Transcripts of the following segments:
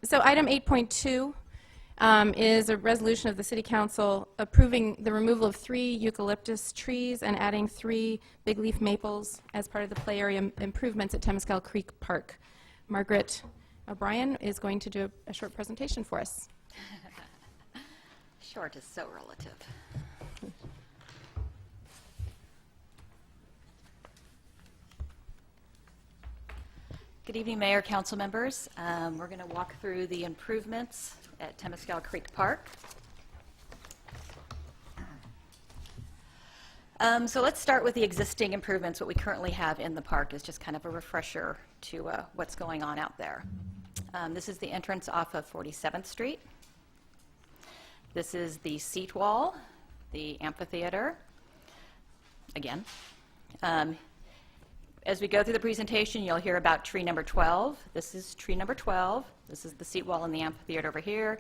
So item 8.2 is a resolution of the City Council approving the removal of 3 eucalyptus trees and adding 3 big leaf maples as part of the play area improvements at Temescal Creek Park. Margaret O'Brien is going to do a short presentation for us. Short is so relative. Good evening, Mayor, Council members. We're going to walk through the improvements at Temescal Creek Park. So let's start with the existing improvements. What we currently have in the park is just kind of a refresher to what's going on out there. This is the entrance off of 47th Street. This is the seat wall, the amphitheater. Again. As we go through the presentation, you'll hear about tree number 12. This is tree number 12. This is the seat wall in the amphitheater over here.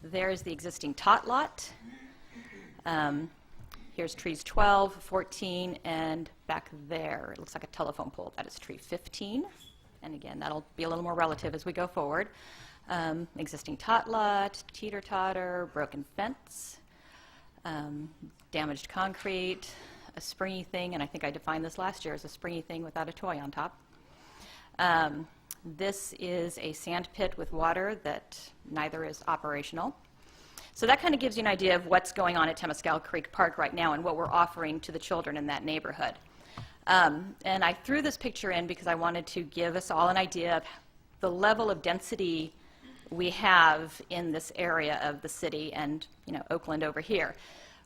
There's the existing tot lot. Here's trees 12, 14, and back there, it looks like a telephone pole. That is tree 15. And again, that'll be a little more relative as we go forward. Existing tot lot, teeter-totter, broken fence, damaged concrete, a springy thing, and I think I defined this last year as a springy thing without a toy on top. This is a sand pit with water that neither is operational. So that kind of gives you an idea of what's going on at Temescal Creek Park right now and what we're offering to the children in that neighborhood. And I threw this picture in because I wanted to give us all an idea of the level of density we have in this area of the city and, Oakland over here.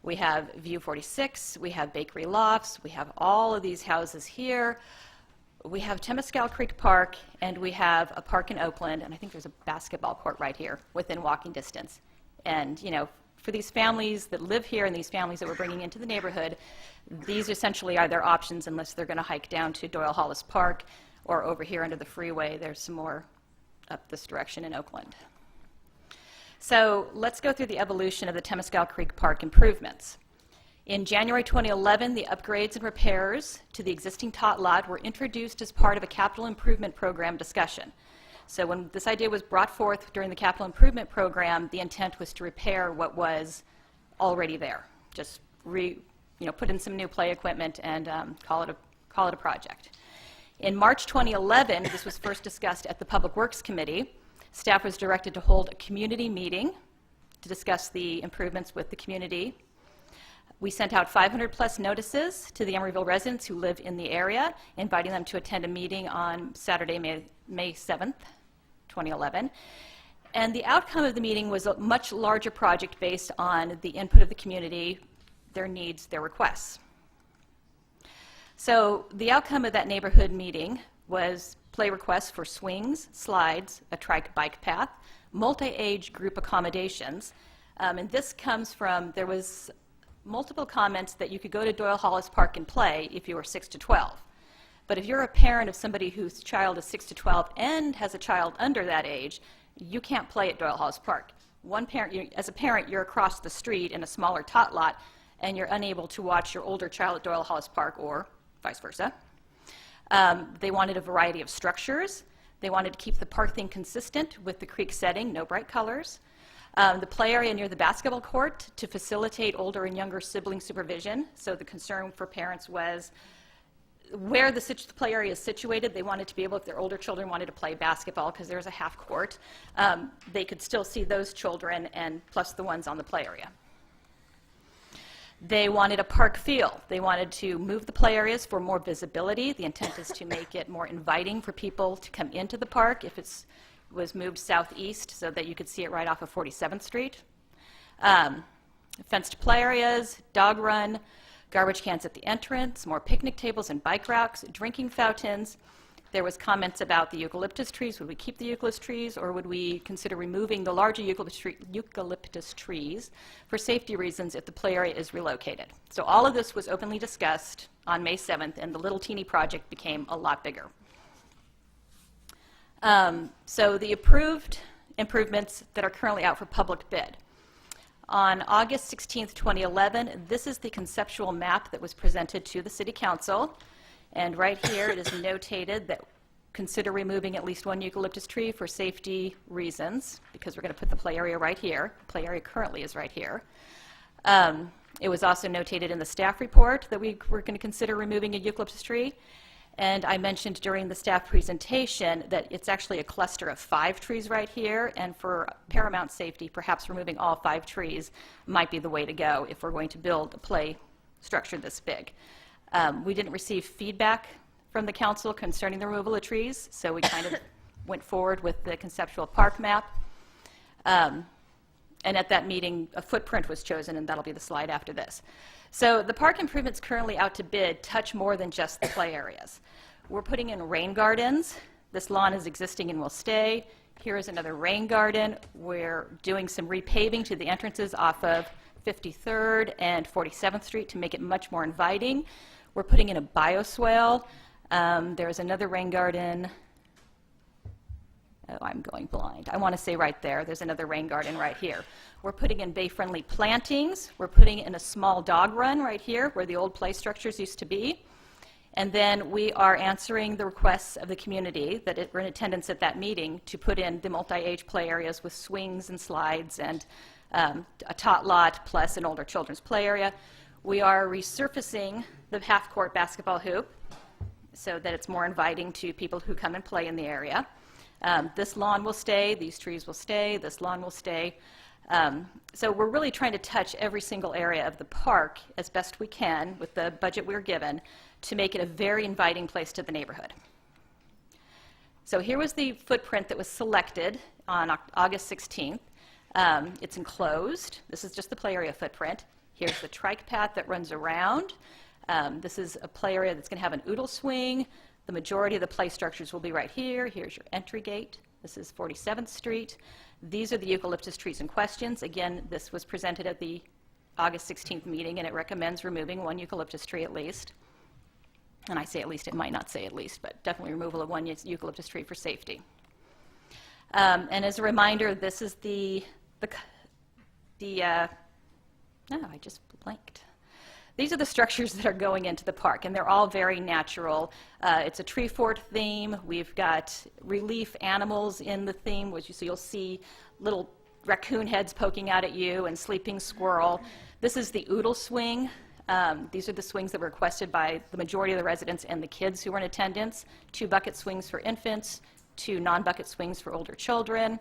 We have View 46, we have Bakery Lofts, we have all of these houses here. We have Temescal Creek Park, and we have a park in Oakland, and I think there's a basketball court right here within walking distance. And, for these families that live here and these families that we're bringing into the neighborhood, these essentially are their options unless they're going to hike down to Doyle Hollis Park or over here under the freeway. There's some more up this direction in Oakland. So let's go through the evolution of the Temescal Creek Park improvements. In January 2011, the upgrades and repairs to the existing tot lot were introduced as part of a capital improvement program discussion. So when this idea was brought forth during the capital improvement program, the intent was to repair what was already there. Just put in some new play equipment and call it a project. In March 2011, this was first discussed at the Public Works Committee. Staff was directed to hold a community meeting to discuss the improvements with the community. We sent out 500+ notices to the Emeryville residents who live in the area, inviting them to attend a meeting on Saturday, May 7th, 2011. And the outcome of the meeting was a much larger project based on the input of the community, their needs, their requests. So the outcome of that neighborhood meeting was play requests for swings, slides, a trike bike path, multi-age group accommodations. And this comes from, there was multiple comments that you could go to Doyle Hollis Park and play if you were 6 to 12. But if you're a parent of somebody whose child is 6 to 12 and has a child under that age, you can't play at Doyle Hollis Park. One parent, as a parent, you're across the street in a smaller tot lot, and you're unable to watch your older child at Doyle Hollis Park, or vice versa. They wanted a variety of structures. They wanted to keep the park theme consistent with the creek setting, no bright colors. The play area near the basketball court to facilitate older and younger sibling supervision. So the concern for parents was where the play area is situated. They wanted to be able, if their older children wanted to play basketball, because there's a half court, they could still see those children and plus the ones on the play area. They wanted a park feel. They wanted to move the play areas for more visibility. The intent is to make it more inviting for people to come into the park if it was moved southeast so that you could see it right off of 47th Street. Fenced play areas, dog run, garbage cans at the entrance, more picnic tables and bike racks, drinking fountains. There was comments about the eucalyptus trees. Would we keep the eucalyptus trees, or would we consider removing the larger eucalyptus trees for safety reasons if the play area is relocated? So all of this was openly discussed on May 7th, and the little teeny project became a lot bigger. So the approved improvements that are currently out for public bid. On August 16th, 2011, this is the conceptual map that was presented to the City Council. And right here it is notated that consider removing at least one eucalyptus tree for safety reasons, because we're going to put the play area right here. The play area currently is right here. It was also notated in the staff report that we were going to consider removing a eucalyptus tree. And I mentioned during the staff presentation that it's actually a cluster of 5 trees right here, and for paramount safety, perhaps removing all 5 trees might be the way to go if we're going to build a play structure this big. We didn't receive feedback from the council concerning the removal of trees, so we kind of went forward with the conceptual park map. And at that meeting, a footprint was chosen, and that'll be the slide after this. So the park improvements currently out to bid touch more than just the play areas. We're putting in rain gardens. This lawn is existing and will stay. Here is another rain garden. We're doing some repaving to the entrances off of 53rd and 47th Street to make it much more inviting. We're putting in a bioswale. There's another rain garden. Oh, I'm going blind. I want to say right there. There's another rain garden right here. We're putting in bay-friendly plantings. We're putting in a small dog run right here where the old play structures used to be. And then we are answering the requests of the community that were in attendance at that meeting to put in the multi-age play areas with swings and slides and a tot lot plus an older children's play area. We are resurfacing the half-court basketball hoop so that it's more inviting to people who come and play in the area. This lawn will stay, these trees will stay, this lawn will stay. So we're really trying to touch every single area of the park as best we can with the budget we're given to make it a very inviting place to the neighborhood. So here was the footprint that was selected on August 16th. It's enclosed. This is just the play area footprint. Here's the trike path that runs around. This is a play area that's going to have an oodle swing. The majority of the play structures will be right here. Here's your entry gate. This is 47th Street. These are the eucalyptus trees in questions. Again, this was presented at the August 16th meeting, and it recommends removing one eucalyptus tree at least. And I say at least, it might not say at least, but definitely removal of one eucalyptus tree for safety. And as a reminder, this is I just blanked. These are the structures that are going into the park, and they're all very natural. It's a tree fort theme. We've got relief animals in the theme, so you'll see little raccoon heads poking out at you and sleeping squirrel. This is the oodle swing. These are the swings that were requested by the majority of the residents and the kids who were in attendance. 2 bucket swings for infants, 2 non-bucket swings for older children.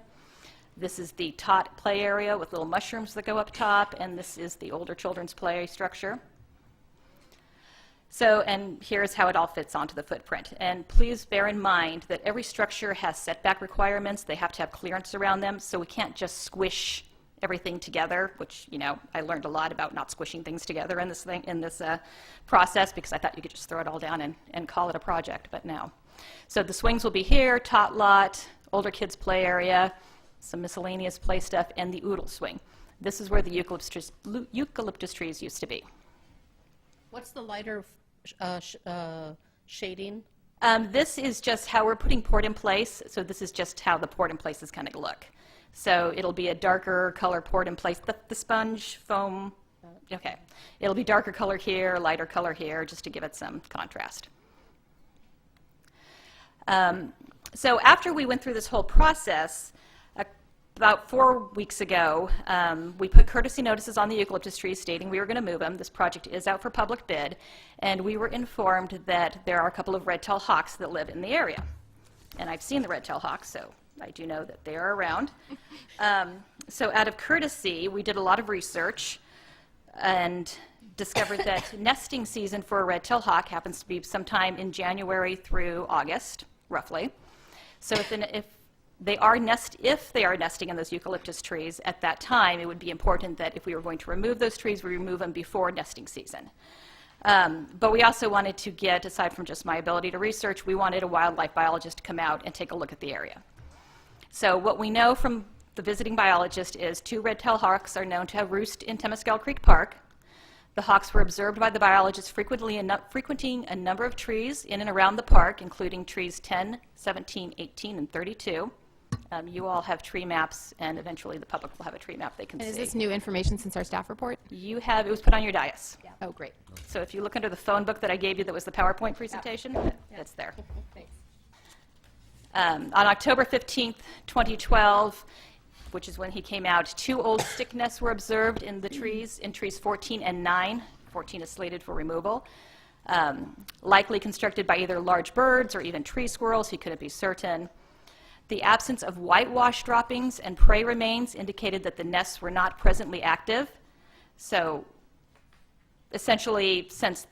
This is the tot play area with little mushrooms that go up top, and this is the older children's play structure. So, and here's how it all fits onto the footprint. And please bear in mind that every structure has setback requirements. They have to have clearance around them, so we can't just squish everything together, which, you know, I learned a lot about not squishing things together in this process, because I thought you could just throw it all down and call it a project, but no. So the swings will be here, tot lot, older kids play area, some miscellaneous play stuff, and the oodle swing. This is where the eucalyptus trees used to be. What's the lighter shading? This is just how we're putting port in place, so this is just how the port in place is going to look. So it'll be a darker color port in place. The sponge foam, okay. It'll be darker color here, lighter color here, just to give it some contrast. So after we went through this whole process, about 4 weeks ago, we put courtesy notices on the eucalyptus trees stating we were going to move them. This project is out for public bid, and we were informed that there are a couple of red-tailed hawks that live in the area. And I've seen the red-tailed hawks, so I do know that they are around. So out of courtesy, we did a lot of research and discovered that nesting season for a red-tailed hawk happens to be sometime in January through August, roughly. So if they are nesting in those eucalyptus trees at that time, it would be important that if we were going to remove those trees, we remove them before nesting season. But we also wanted to get, aside from just my ability to research, we wanted a wildlife biologist to come out and take a look at the area. So what we know from the visiting biologist is 2 red-tailed hawks are known to have roost in Temescal Creek Park. The hawks were observed by the biologist frequenting a number of trees in and around the park, including trees 10, 17, 18, and 32. You all have tree maps, and eventually the public will have a tree map they can see. Is this new information since our staff report? You have, it was put on your dais. Yeah. Oh, great. So if you look under the phone book that I gave you that was the PowerPoint presentation, it's there. Thanks. On October 15th, 2012, which is when he came out, 2 old stick nests were observed in the trees, in trees 14 and 9. 14 is slated for removal. Likely constructed by either large birds or even tree squirrels, he couldn't be certain. The absence of whitewash droppings and prey remains indicated that the nests were not presently active. So essentially, since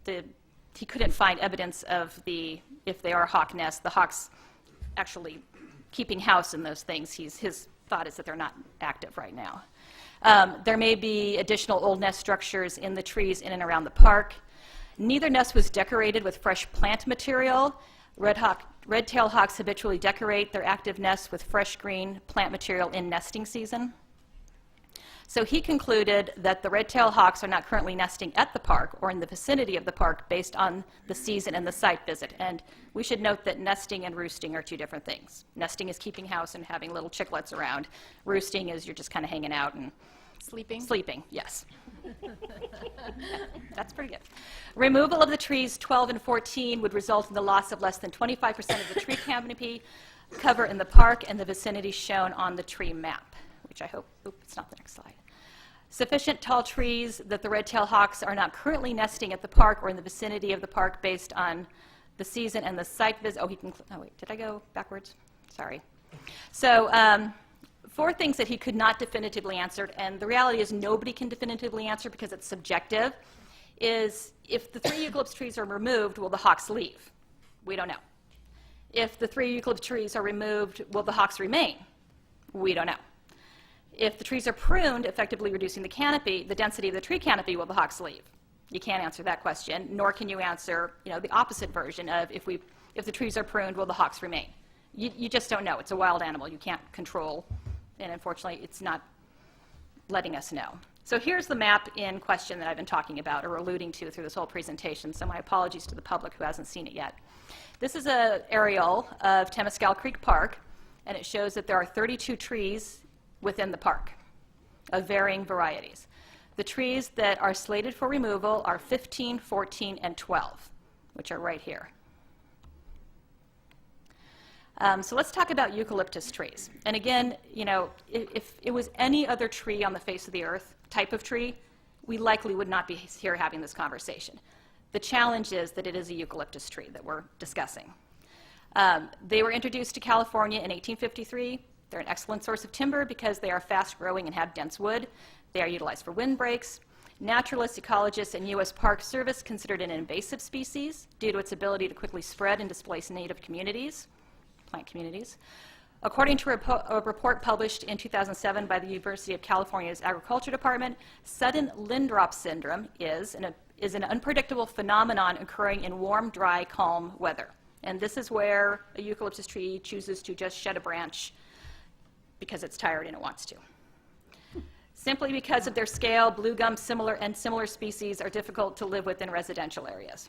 he couldn't find evidence of if they are hawk nests, the hawks actually keeping house in those things, his thought is that they're not active right now. There may be additional old nest structures in the trees in and around the park. Neither nest was decorated with fresh plant material. Red-tailed hawks habitually decorate their active nests with fresh green plant material in nesting season. So he concluded that the red-tailed hawks are not currently nesting at the park or in the vicinity of the park based on the season and the site visit. And we should note that nesting and roosting are 2 different things. Nesting is keeping house and having little chicklets around. Roosting is you're just kind of hanging out and Sleeping? sleeping, yes. That's pretty good. Removal of the trees 12 and 14 would result in the loss of less than 25% of the tree canopy cover in the park and the vicinity shown on the tree map, which I hope, it's not the next slide. Sufficient tall trees that the red-tailed hawks are not currently nesting at the park or in the vicinity of the park based on the season and the site visit. Oh, wait, did I go backwards? Sorry. So 4 things that he could not definitively answer, and the reality is nobody can definitively answer because it's subjective, is if the 3 eucalyptus trees are removed, will the hawks leave? We don't know. If the 3 eucalyptus trees are removed, will the hawks remain? We don't know. If the trees are pruned, effectively reducing the canopy, the density of the tree canopy, will the hawks leave? You can't answer that question, nor can you answer, the opposite version of if the trees are pruned, will the hawks remain? You just don't know. It's a wild animal. You can't control, and unfortunately, it's not letting us know. So here's the map in question that I've been talking about or alluding to through this whole presentation, so my apologies to the public who hasn't seen it yet. This is an aerial of Temescal Creek Park, and it shows that there are 32 trees within the park of varying varieties. The trees that are slated for removal are 15, 14, and 12, which are right here. So let's talk about eucalyptus trees. And again, if it was any other tree on the face of the earth, type of tree, we likely would not be here having this conversation. The challenge is that it is a eucalyptus tree that we're discussing. They were introduced to California in 1853. They're an excellent source of timber because they are fast-growing and have dense wood. They are utilized for windbreaks. Naturalists, ecologists, and U.S. Park Service considered it an invasive species due to its ability to quickly spread and displace native communities, plant communities. According to a report published in 2007 by the University of California's Agriculture Department, sudden limb drop syndrome is an unpredictable phenomenon occurring in warm, dry, calm weather. And this is where a eucalyptus tree chooses to just shed a branch because it's tired and it wants to. Simply because of their scale, blue gum and similar species are difficult to live with in residential areas.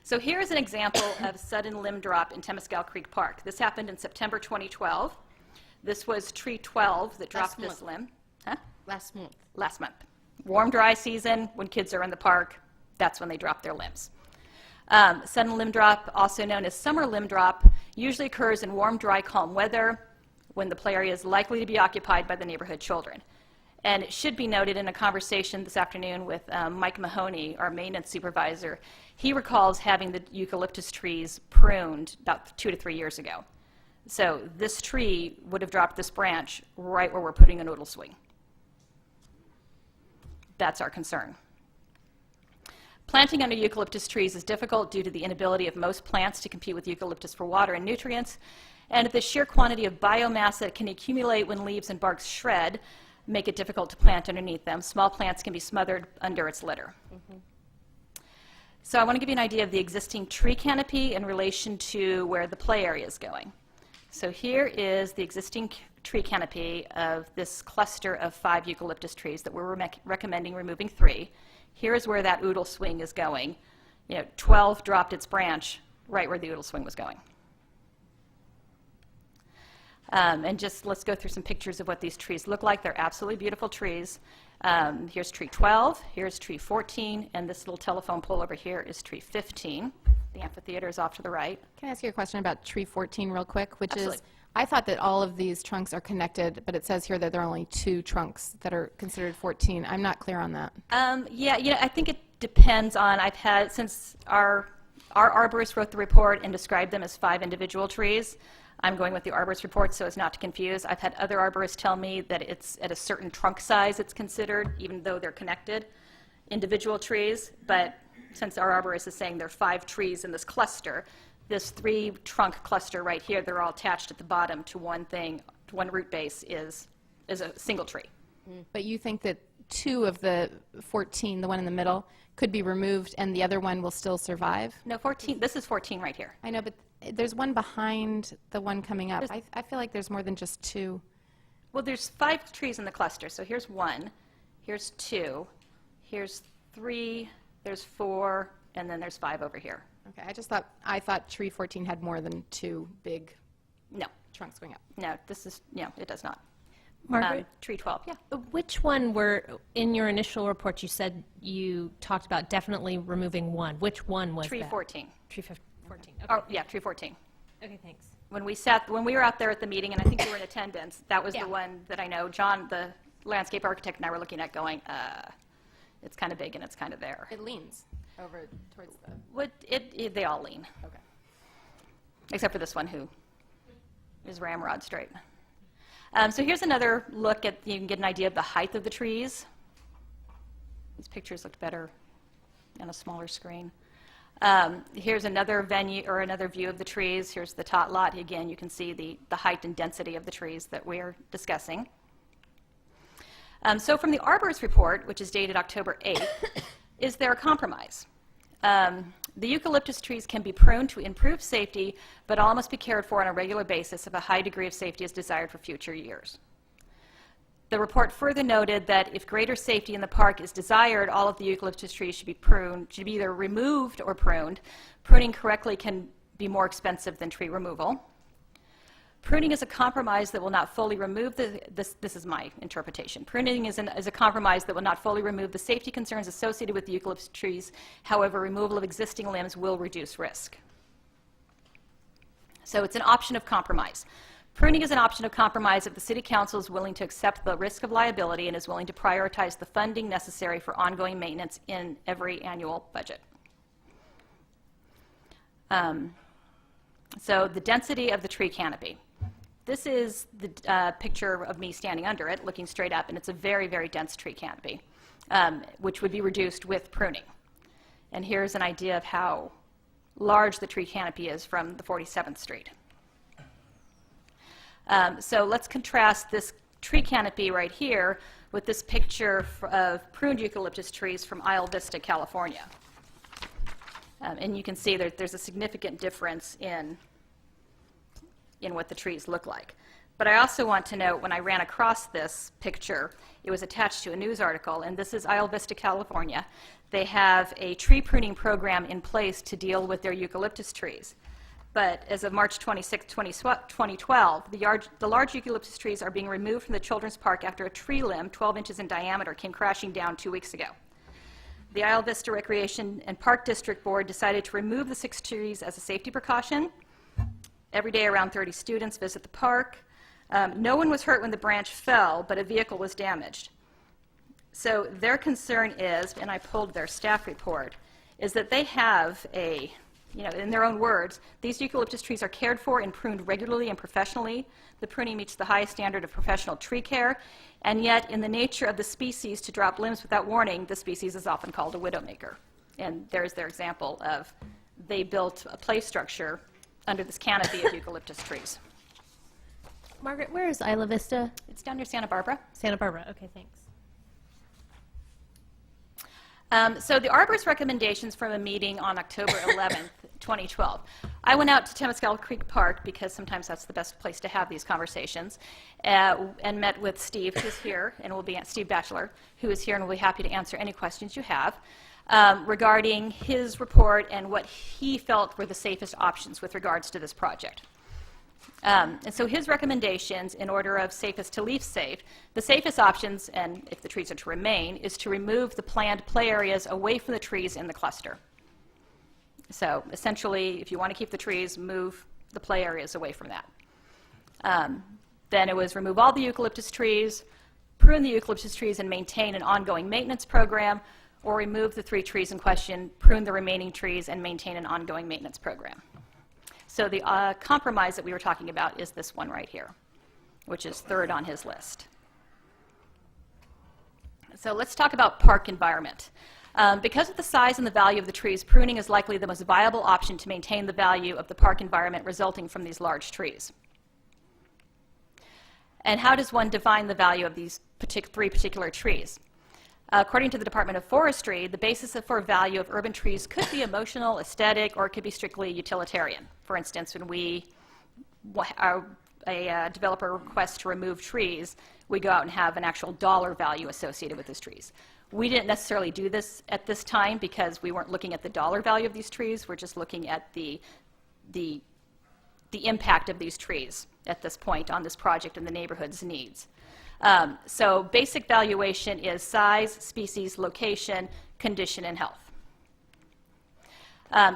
So here's an example of sudden limb drop in Temescal Creek Park. This happened in September 2012. This was tree 12 that dropped this limb. Huh? Last month. Last month. Warm, dry season, when kids are in the park, that's when they drop their limbs. Sudden limb drop, also known as summer limb drop, usually occurs in warm, dry, calm weather when the play area is likely to be occupied by the neighborhood children. And it should be noted in a conversation this afternoon with Mike Mahoney, our maintenance supervisor, he recalls having the eucalyptus trees pruned about 2 to 3 years ago. So this tree would have dropped this branch right where we're putting a noodle swing. That's our concern. Planting under eucalyptus trees is difficult due to the inability of most plants to compete with eucalyptus for water and nutrients, and the sheer quantity of biomass that can accumulate when leaves and bark shred make it difficult to plant underneath them. Small plants can be smothered under its litter. So I want to give you an idea of the existing tree canopy in relation to where the play area is going. So here is the existing tree canopy of this cluster of 5 eucalyptus trees that we're recommending removing 3. Here is where that oodle swing is going. 12 dropped its branch right where the oodle swing was going. And just let's go through some pictures of what these trees look like. They're absolutely beautiful trees. Here's tree 12, here's tree 14, and this little telephone pole over here is tree 15. The amphitheater is off to the right. Can I ask you a question about tree 14 real quick, which Absolutely. is, I thought that all of these trunks are connected, but it says here that there are only 2 trunks that are considered 14. I'm not clear on that. Yeah, I think it depends on, since our arborist wrote the report and described them as 5 individual trees, I'm going with the arborist report so as not to confuse. I've had other arborists tell me that it's at a certain trunk size it's considered, even though they're connected, individual trees, but since our arborist is saying there are 5 trees in this cluster, this 3 trunk cluster right here, they're all attached at the bottom to one thing, to one root base is a single tree. But you think that 2 of the 14, the one in the middle, could be removed and the other one will still survive? No, 14, this is 14 right here. I know, but there's one behind the one coming up. I feel like there's more than just 2. Well, there's 5 trees in the cluster, so here's 1, here's 2, here's 3, there's 4, and then there's 5 over here. Okay, I thought tree 14 had more than 2 big No, trunks going up. no, it does not. Margaret, Tree 12, yeah. which one in your initial report you said you talked about definitely removing one. Which one was Tree that? 14. Tree 14. Okay. Oh, yeah, tree 14. Okay, thanks. When we were out there at the meeting, and I think you were in attendance, that was Yeah. the one that I know John, the landscape architect, and I were looking at going, it's kind of big and it's kind of there. It leans over towards the... They all lean. Okay. Except for this one who is ramrod straight. So here's another look at, you can get an idea of the height of the trees. These pictures looked better on a smaller screen. Here's another view of the trees. Here's the tot lot. Again, you can see the height and density of the trees that we're discussing. So from the arborist report, which is dated October 8th, is there a compromise? The eucalyptus trees can be pruned to improve safety, but all must be cared for on a regular basis if a high degree of safety is desired for future years. The report further noted that if greater safety in the park is desired, all of the eucalyptus trees should be either removed or pruned. Pruning correctly can be more expensive than tree removal. Pruning is a compromise that will not fully remove this is my interpretation. Pruning is a compromise that will not fully remove the safety concerns associated with the eucalyptus trees. However, removal of existing limbs will reduce risk. So it's an option of compromise. Pruning is an option of compromise if the City Council is willing to accept the risk of liability and is willing to prioritize the funding necessary for ongoing maintenance in every annual budget. So the density of the tree canopy. This is the picture of me standing under it, looking straight up, and it's a very, very dense tree canopy, which would be reduced with pruning. And here's an idea of how large the tree canopy is from the 47th Street. So let's contrast this tree canopy right here with this picture of pruned eucalyptus trees from Isle Vista, California. And you can see that there's a significant difference in what the trees look like. But I also want to note, when I ran across this picture, it was attached to a news article, and this is Isle Vista, California. They have a tree pruning program in place to deal with their eucalyptus trees. But as of March 26, 2012, the large eucalyptus trees are being removed from the children's park after a tree limb 12 inches in diameter came crashing down 2 weeks ago. The Isle Vista Recreation and Park District Board decided to remove the 6 trees as a safety precaution. Every day around 30 students visit the park. No one was hurt when the branch fell, but a vehicle was damaged. So their concern is, and I pulled their staff report, is that they have in their own words, these eucalyptus trees are cared for and pruned regularly and professionally. The pruning meets the highest standard of professional tree care, and yet in the nature of the species to drop limbs without warning, the species is often called a widowmaker. And there's their example of they built a play structure under this canopy of eucalyptus trees. Margaret, where is Isla Vista? It's down near Santa Barbara. Santa Barbara. Okay, thanks. So the arborist recommendations from a meeting on October 11th, 2012. I went out to Temescal Creek Park because sometimes that's the best place to have these conversations, and met with Steve, who's here, and Steve Batchelor, who is here and will be happy to answer any questions you have regarding his report and what he felt were the safest options with regards to this project. And so his recommendations, in order of safest to least safe, the safest options, and if the trees are to remain, is to remove the planned play areas away from the trees in the cluster. So essentially, if you want to keep the trees, move the play areas away from that. Then it was remove all the eucalyptus trees, prune the eucalyptus trees and maintain an ongoing maintenance program, or remove the 3 trees in question, prune the remaining trees and maintain an ongoing maintenance program. So the compromise that we were talking about is this one right here, which is third on his list. So let's talk about park environment. Because of the size and the value of the trees, pruning is likely the most viable option to maintain the value of the park environment resulting from these large trees. And how does one define the value of these 3 particular trees? According to the Department of Forestry, the basis for value of urban trees could be emotional, aesthetic, or it could be strictly utilitarian. For instance, when a developer requests to remove trees, we go out and have an actual dollar value associated with those trees. We didn't necessarily do this at this time because we weren't looking at the dollar value of these trees. We're just looking at the impact of these trees at this point on this project and the neighborhood's needs. So basic valuation is size, species, location, condition, and health.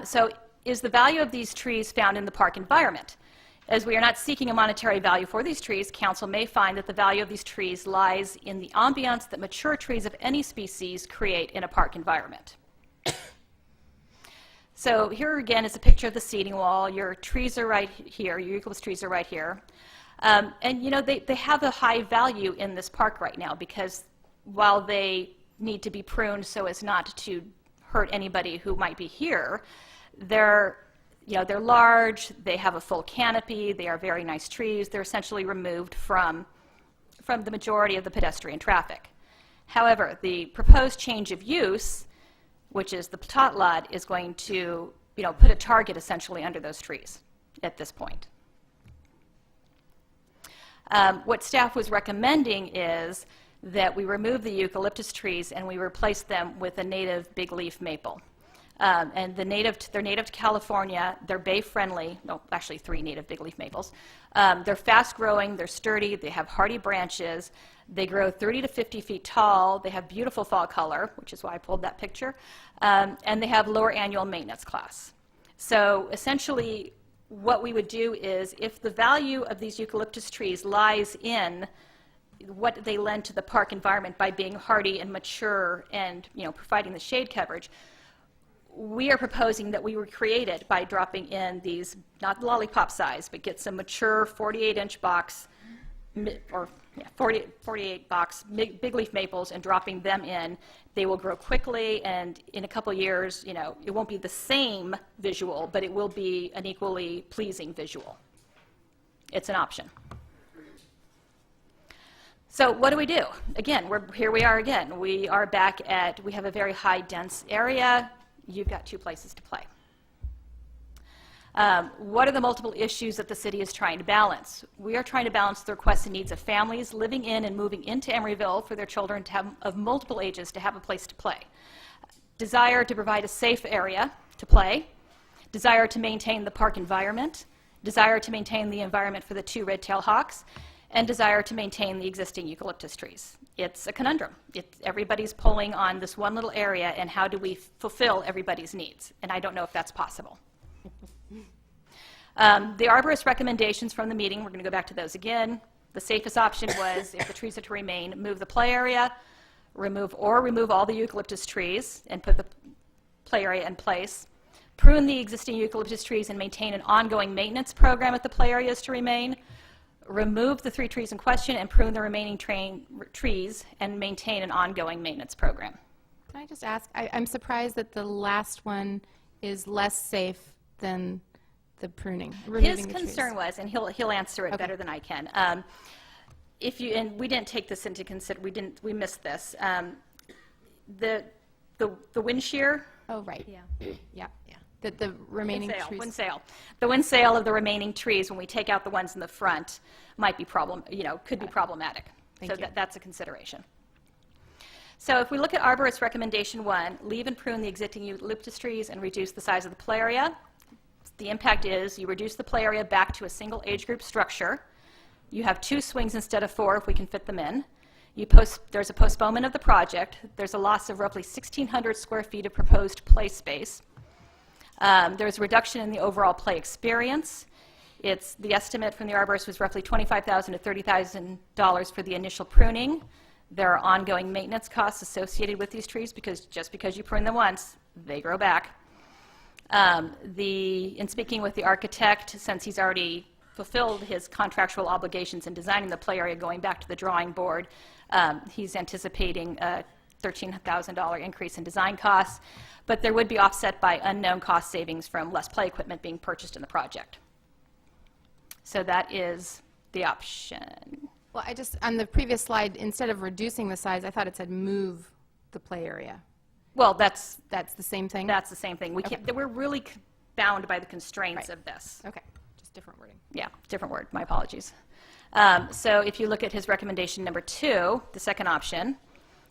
So is the value of these trees found in the park environment? As we are not seeking a monetary value for these trees, council may find that the value of these trees lies in the ambiance that mature trees of any species create in a park environment. So here again is a picture of the seating wall. Your trees are right here, your eucalyptus trees are right here. And you know, they have a high value in this park right now because while they need to be pruned so as not to hurt anybody who might be here, they're large, they have a full canopy, they are very nice trees, they're essentially removed from the majority of the pedestrian traffic. However, the proposed change of use, which is the tot lot, is going to put a target essentially under those trees at this point. What staff was recommending is that we remove the eucalyptus trees and we replace them with a native big leaf maple. And they're native to California, they're bay friendly, no, actually 3 native big leaf maples. They're fast growing, they're sturdy, they have hardy branches, they grow 30 to 50 feet tall, they have beautiful fall color, which is why I pulled that picture, and they have lower annual maintenance class. So essentially what we would do is if the value of these eucalyptus trees lies in what they lend to the park environment by being hardy and mature and providing the shade coverage, we are proposing that we recreate it by dropping in these, not lollipop size, but get some mature 48-inch box, 48 box big leaf maples and dropping them in. They will grow quickly, and in a couple years, it won't be the same visual, but it will be an equally pleasing visual. It's an option. So what do we do? Again, here we are again. We are back at, we have a very high dense area. You've got 2 places to play. What are the multiple issues that the city is trying to balance? We are trying to balance the requests and needs of families living in and moving into Emeryville for their children to have, of multiple ages to have a place to play. Desire to provide a safe area to play. Desire to maintain the park environment. Desire to maintain the environment for the 2 red-tailed hawks. And desire to maintain the existing eucalyptus trees. It's a conundrum. Everybody's pulling on this one little area, and how do we fulfill everybody's needs? And I don't know if that's possible. The arborist recommendations from the meeting, we're going to go back to those again. The safest option was, if the trees are to remain, move the play area, remove all the eucalyptus trees and put the play area in place, prune the existing eucalyptus trees and maintain an ongoing maintenance program at the play areas to remain, remove the 3 trees in question and prune the remaining trees and maintain an ongoing maintenance program. Can I just ask, I'm surprised that the last one is less safe than the pruning, removing His the concern trees. was, and he'll answer it better than I can. And we didn't take this into consideration. We missed this. The wind shear. Oh, right. Yeah. Yeah. The remaining trees. Wind sail. The wind sail of the remaining trees, when we take out the ones in the front, might be could be problematic. Thank So you. that's a consideration. So if we look at arborist recommendation 1, leave and prune the existing eucalyptus trees and reduce the size of the play area. The impact is you reduce the play area back to a single age group structure. You have 2 swings instead of 4 if we can fit them in. There's a postponement of the project. There's a loss of roughly 1,600 square feet of proposed play space. There's a reduction in the overall play experience. The estimate from the arborist was roughly $25,000 to $30,000 for the initial pruning. There are ongoing maintenance costs associated with these trees because just because you prune them once, they grow back. In speaking with the architect, since he's already fulfilled his contractual obligations in designing the play area going back to the drawing board, he's anticipating a $13,000 increase in design costs, but there would be offset by unknown cost savings from less play equipment being purchased in the project. So that is the option. Well, on the previous slide, instead of reducing the size, I thought it said move the play area. Well, that's That's the same thing? the same thing. We're really bound by the constraints Right. of this. Okay, just different wording. Yeah, different word, my apologies. So if you look at his recommendation number 2, the second option,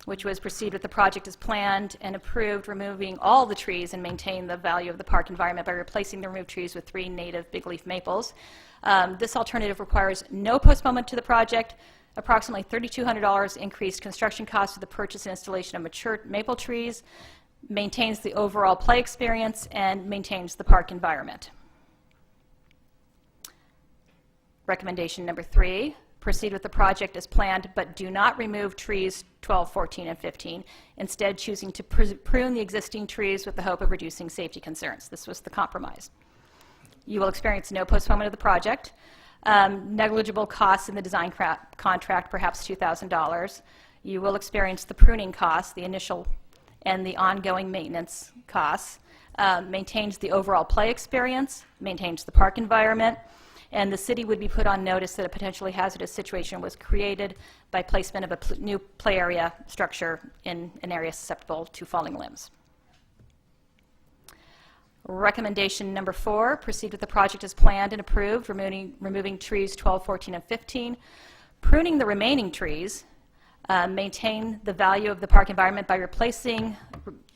which was proceed with the project as planned and approved, removing all the trees and maintain the value of the park environment by replacing the removed trees with 3 native big leaf maples. This alternative requires no postponement to the project, approximately $3,200 increased construction costs for the purchase and installation of mature maple trees, maintains the overall play experience, and maintains the park environment. Recommendation number 3, proceed with the project as planned, but do not remove trees 12, 14, and 15, instead choosing to prune the existing trees with the hope of reducing safety concerns. This was the compromise. You will experience no postponement of the project, negligible costs in the design contract, perhaps $2,000. You will experience the pruning costs, the initial and the ongoing maintenance costs, maintains the overall play experience, maintains the park environment, and the city would be put on notice that a potentially hazardous situation was created by placement of a new play area structure in an area susceptible to falling limbs. Recommendation number 4, proceed with the project as planned and approved, removing trees 12, 14, and 15, pruning the remaining trees, maintain the value of the park environment by replacing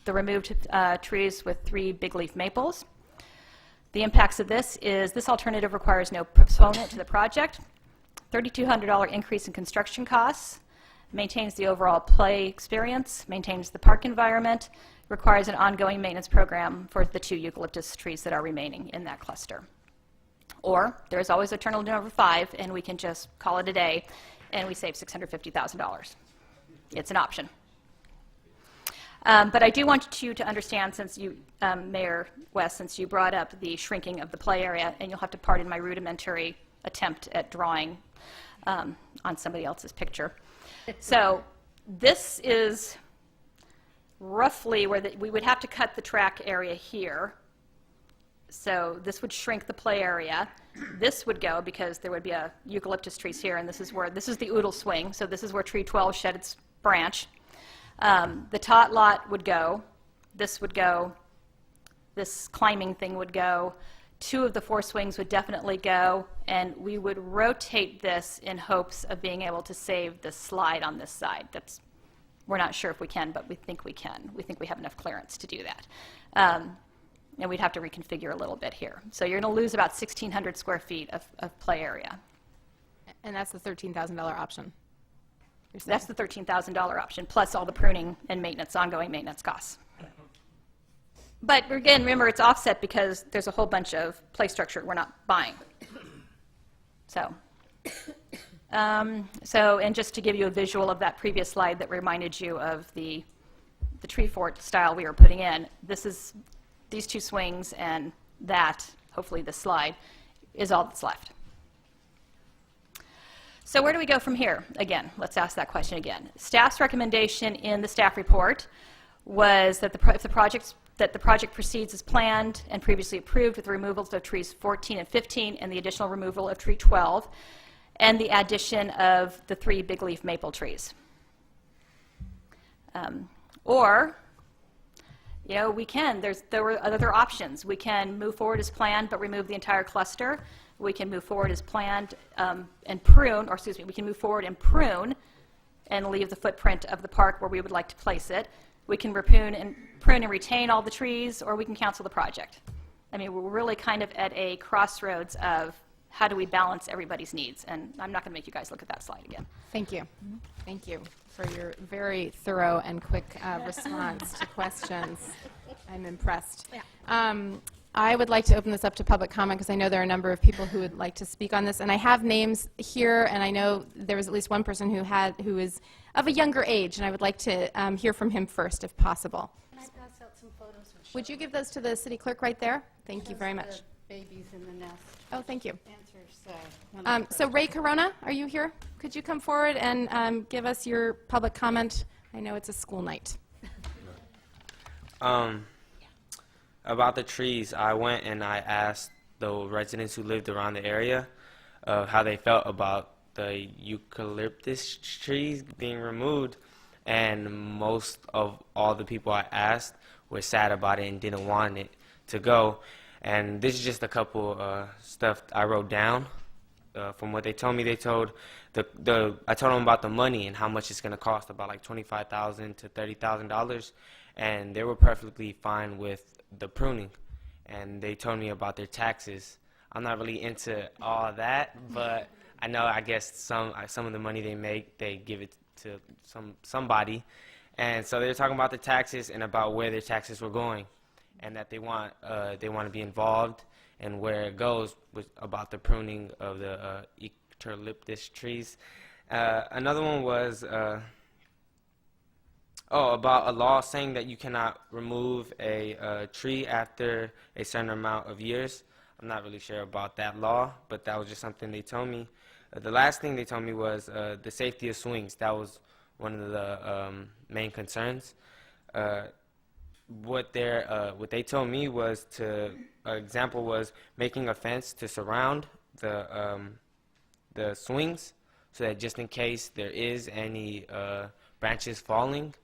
the removed trees with 3 big leaf maples. The impacts of this is this alternative requires no postponement to the project, $3,200 increase in construction costs, maintains the overall play experience, maintains the park environment, requires an ongoing maintenance program for the 2 eucalyptus trees that are remaining in that cluster. Or there's always alternative number 5, and we can just call it a day, and we save $650,000. It's an option. But I do want you to understand, since you, Mayor West, since you brought up the shrinking of the play area, and you'll have to pardon my rudimentary attempt at drawing on somebody else's picture. So this is roughly where we would have to cut the track area here. So this would shrink the play area. This would go because there would be a eucalyptus trees here, and this is the oodle swing. So this is where tree 12 shed its branch. The tot lot would go. This would go. This climbing thing would go. 2 of the 4 swings would definitely go, and we would rotate this in hopes of being able to save the slide on this side. We're not sure if we can, but we think we can. We think we have enough clearance to do that. And we'd have to reconfigure a little bit here. So you're going to lose about 1,600 square feet of play area. And that's the $13,000 option. That's the $13,000 option, plus all the pruning and maintenance, ongoing maintenance costs. But again, remember, it's offset because there's a whole bunch of play structure we're not buying. So, and just to give you a visual of that previous slide that reminded you of the tree fort style we were putting in, these 2 swings and that, hopefully this slide, is all that's left. So where do we go from here? Again, let's ask that question again. Staff's recommendation in the staff report was that if the project proceeds as planned and previously approved with the removals of trees 14 and 15 and the additional removal of tree 12 and the addition of the 3 big leaf maple trees. Or, there were other options. We can move forward as planned but remove the entire cluster. We can move forward as planned and prune, we can move forward and prune and leave the footprint of the park where we would like to place it. We can prune and retain all the trees, or we can cancel the project. I mean, we're really kind of at a crossroads of how do we balance everybody's needs, and I'm not going to make you guys look at that slide again. Thank you. Thank you for your very thorough and quick response to questions. I'm impressed. Yeah. I would like to open this up to public comment because I know there are a number of people who would like to speak on this. And I have names here, and I know there was at least one person who is of a younger age, and I would like to hear from him first, if possible. Can I pass out some photos which Would you give those to the city clerk right there? Thank you very much. the babies in the nest? Oh, thank you. Answers, one of the So Ray Corona, are you here? Could you come forward and give us your public comment? I know it's a school night. About the trees, I went and I asked the residents who lived around the area how they felt about the eucalyptus trees being removed, and most of all the people I asked were sad about it and didn't want it to go. And this is just a couple stuff I wrote down from what they told me. They told I told them about the money and how much it's going to cost, about like $25,000 to $30,000, and they were perfectly fine with the pruning. And they told me about their taxes. I'm not really into all that, but I know, I guess some of the money they make, they give it to somebody. And so they were talking about the taxes and about where their taxes were going, and that they want to be involved and where it goes with about the pruning of the eucalyptus trees. Another one was about a law saying that you cannot remove a tree after a certain amount of years. I'm not really sure about that law, but that was just something they told me. The last thing they told me was the safety of swings. That was one of the main concerns. What they told me was an example was making a fence to surround the swings, so that just in case there is any branches falling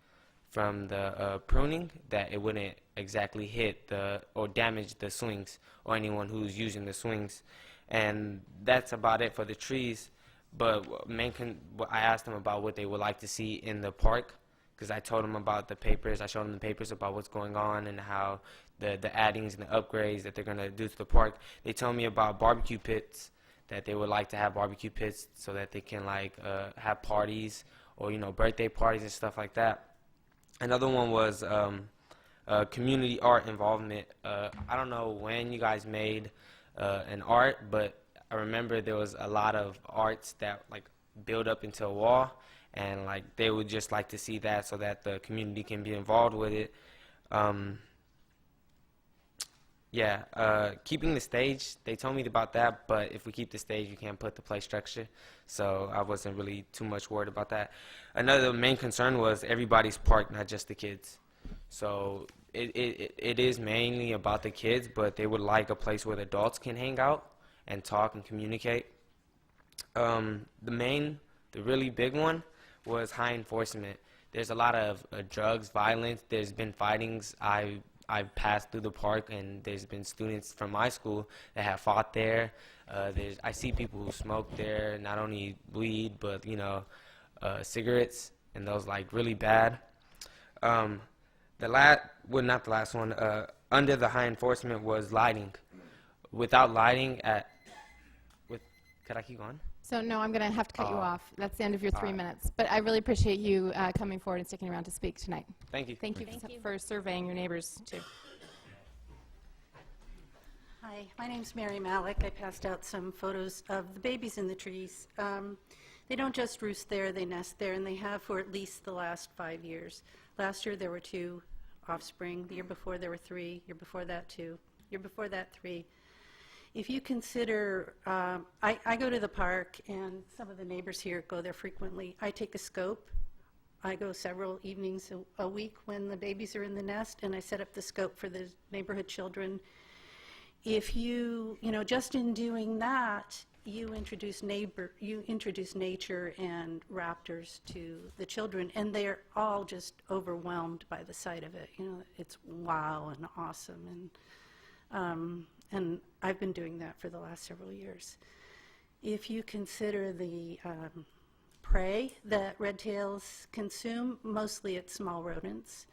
from the pruning, that it wouldn't exactly hit or damage the swings or anyone who's using the swings. And that's about it for the trees. But I asked them about what they would like to see in the park, because I told them about the papers. I showed them the papers about what's going on and how the addings and the upgrades that they're going to do to the park. They told me about barbecue pits, that they would like to have barbecue pits so that they can have parties or birthday parties and stuff like that. Another one was community art involvement. I don't know when you guys made an art, but I remember there was a lot of arts that build up into a wall, and they would just like to see that so that the community can be involved with it. Keeping the stage, they told me about that, but if we keep the stage, you can't put the play structure, so I wasn't really too much worried about that. Another main concern was everybody's park, not just the kids. So it is mainly about the kids, but they would like a place where the adults can hang out and talk and communicate. The really big one was high enforcement. There's a lot of drugs, violence. There's been fightings. I've passed through the park, and there's been students from my school that have fought there. I see people who smoke there, not only weed, but cigarettes, and those really bad. Not the last one. Under the high enforcement was lighting. Without lighting could I keep going? So no, I'm going to have to cut you off. That's the end of your 3 minutes. But I really appreciate you coming forward and sticking around to speak tonight. Thank you. Thank you for surveying your neighbors, too. Hi, my name's Mary Malik. I passed out some photos of the babies in the trees. They don't just roost there, they nest there, and they have for at least the last 5 years. Last year there were 2 offspring. The year before there were 3. Year before that 2. Year before that 3. If you consider, I go to the park, and some of the neighbors here go there frequently. I take a scope. I go several evenings a week when the babies are in the nest, and I set up the scope for the neighborhood children. If just in doing that, you introduce nature and raptors to the children, and they're all just overwhelmed by the sight of it. It's wow and awesome, and I've been doing that for the last several years. If you consider the prey that red tails consume, mostly it's small rodents.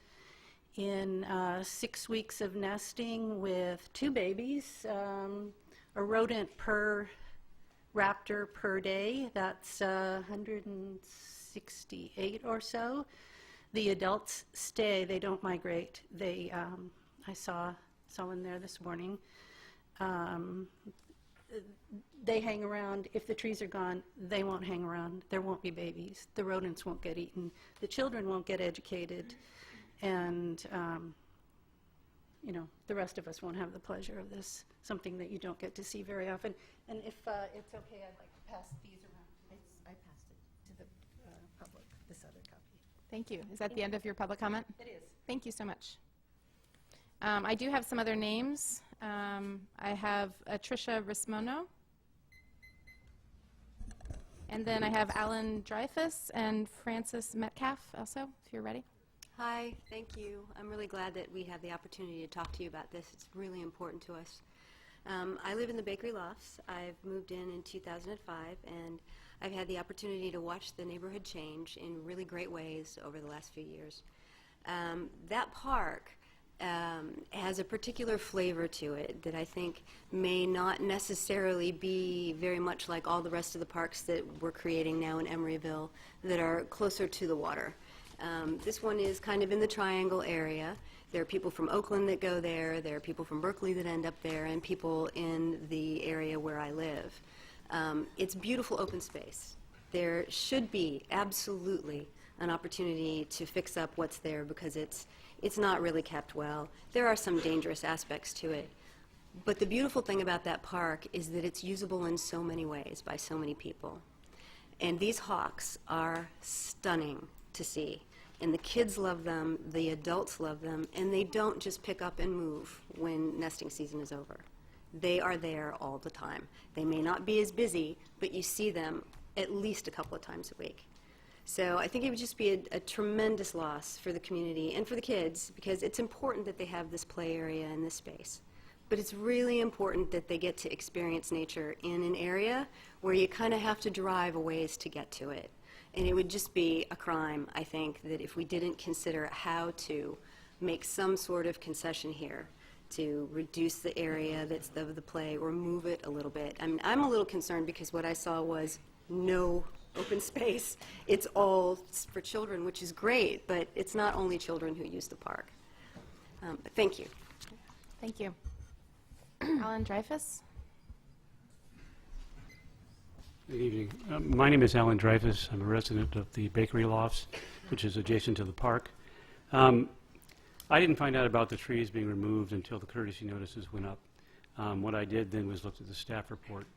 In 6 weeks of nesting with 2 babies, a rodent per raptor per day, that's 168 or so. The adults stay, they don't migrate. I saw saw one there this morning. They hang around. If the trees are gone, they won't hang around. There won't be babies. The rodents won't get eaten. The children won't get educated. And, you know, the rest of us won't have the pleasure of this, something that you don't get to see very often. And if it's okay, I'd like to pass these around. I passed it to the public, this other copy. Thank you. Is that the end of your public comment? It is. Thank you so much. I do have some other names. I have Tricia Rismono. And then I have Alan Dreyfus and Francis Metcalf also, if you're ready. Hi, thank you. I'm really glad that we have the opportunity to talk to you about this. It's really important to us. I live in the Bakery Lofts. I've moved in 2005, and I've had the opportunity to watch the neighborhood change in really great ways over the last few years. That park has a particular flavor to it that I think may not necessarily be very much like all the rest of the parks that we're creating now in Emeryville that are closer to the water. This one is kind of in the Triangle area. There are people from Oakland that go there, there are people from Berkeley that end up there, and people in the area where I live. It's beautiful open space. There should be absolutely an opportunity to fix up what's there because it's not really kept well. There are some dangerous aspects to it. But the beautiful thing about that park is that it's usable in so many ways by so many people. And these hawks are stunning to see. And the kids love them, the adults love them, and they don't just pick up and move when nesting season is over. They are there all the time. They may not be as busy, but you see them at least a couple of times a week. So I think it would just be a tremendous loss for the community and for the kids because it's important that they have this play area and this space. But it's really important that they get to experience nature in an area where you kind of have to drive a ways to get to it. And it would just be a crime, I think, that if we didn't consider how to make some sort of concession here to reduce the area that's of the play or move it a little bit. I mean, I'm a little concerned because what I saw was no open space. It's all for children, which is great, but it's not only children who use the park. But thank you. Thank you. Alan Dreyfus. Good evening. My name is Alan Dreyfus. I'm a resident of the Bakery Lofts, which is adjacent to the park. I didn't find out about the trees being removed until the courtesy notices went up. What I did then was looked at the staff report,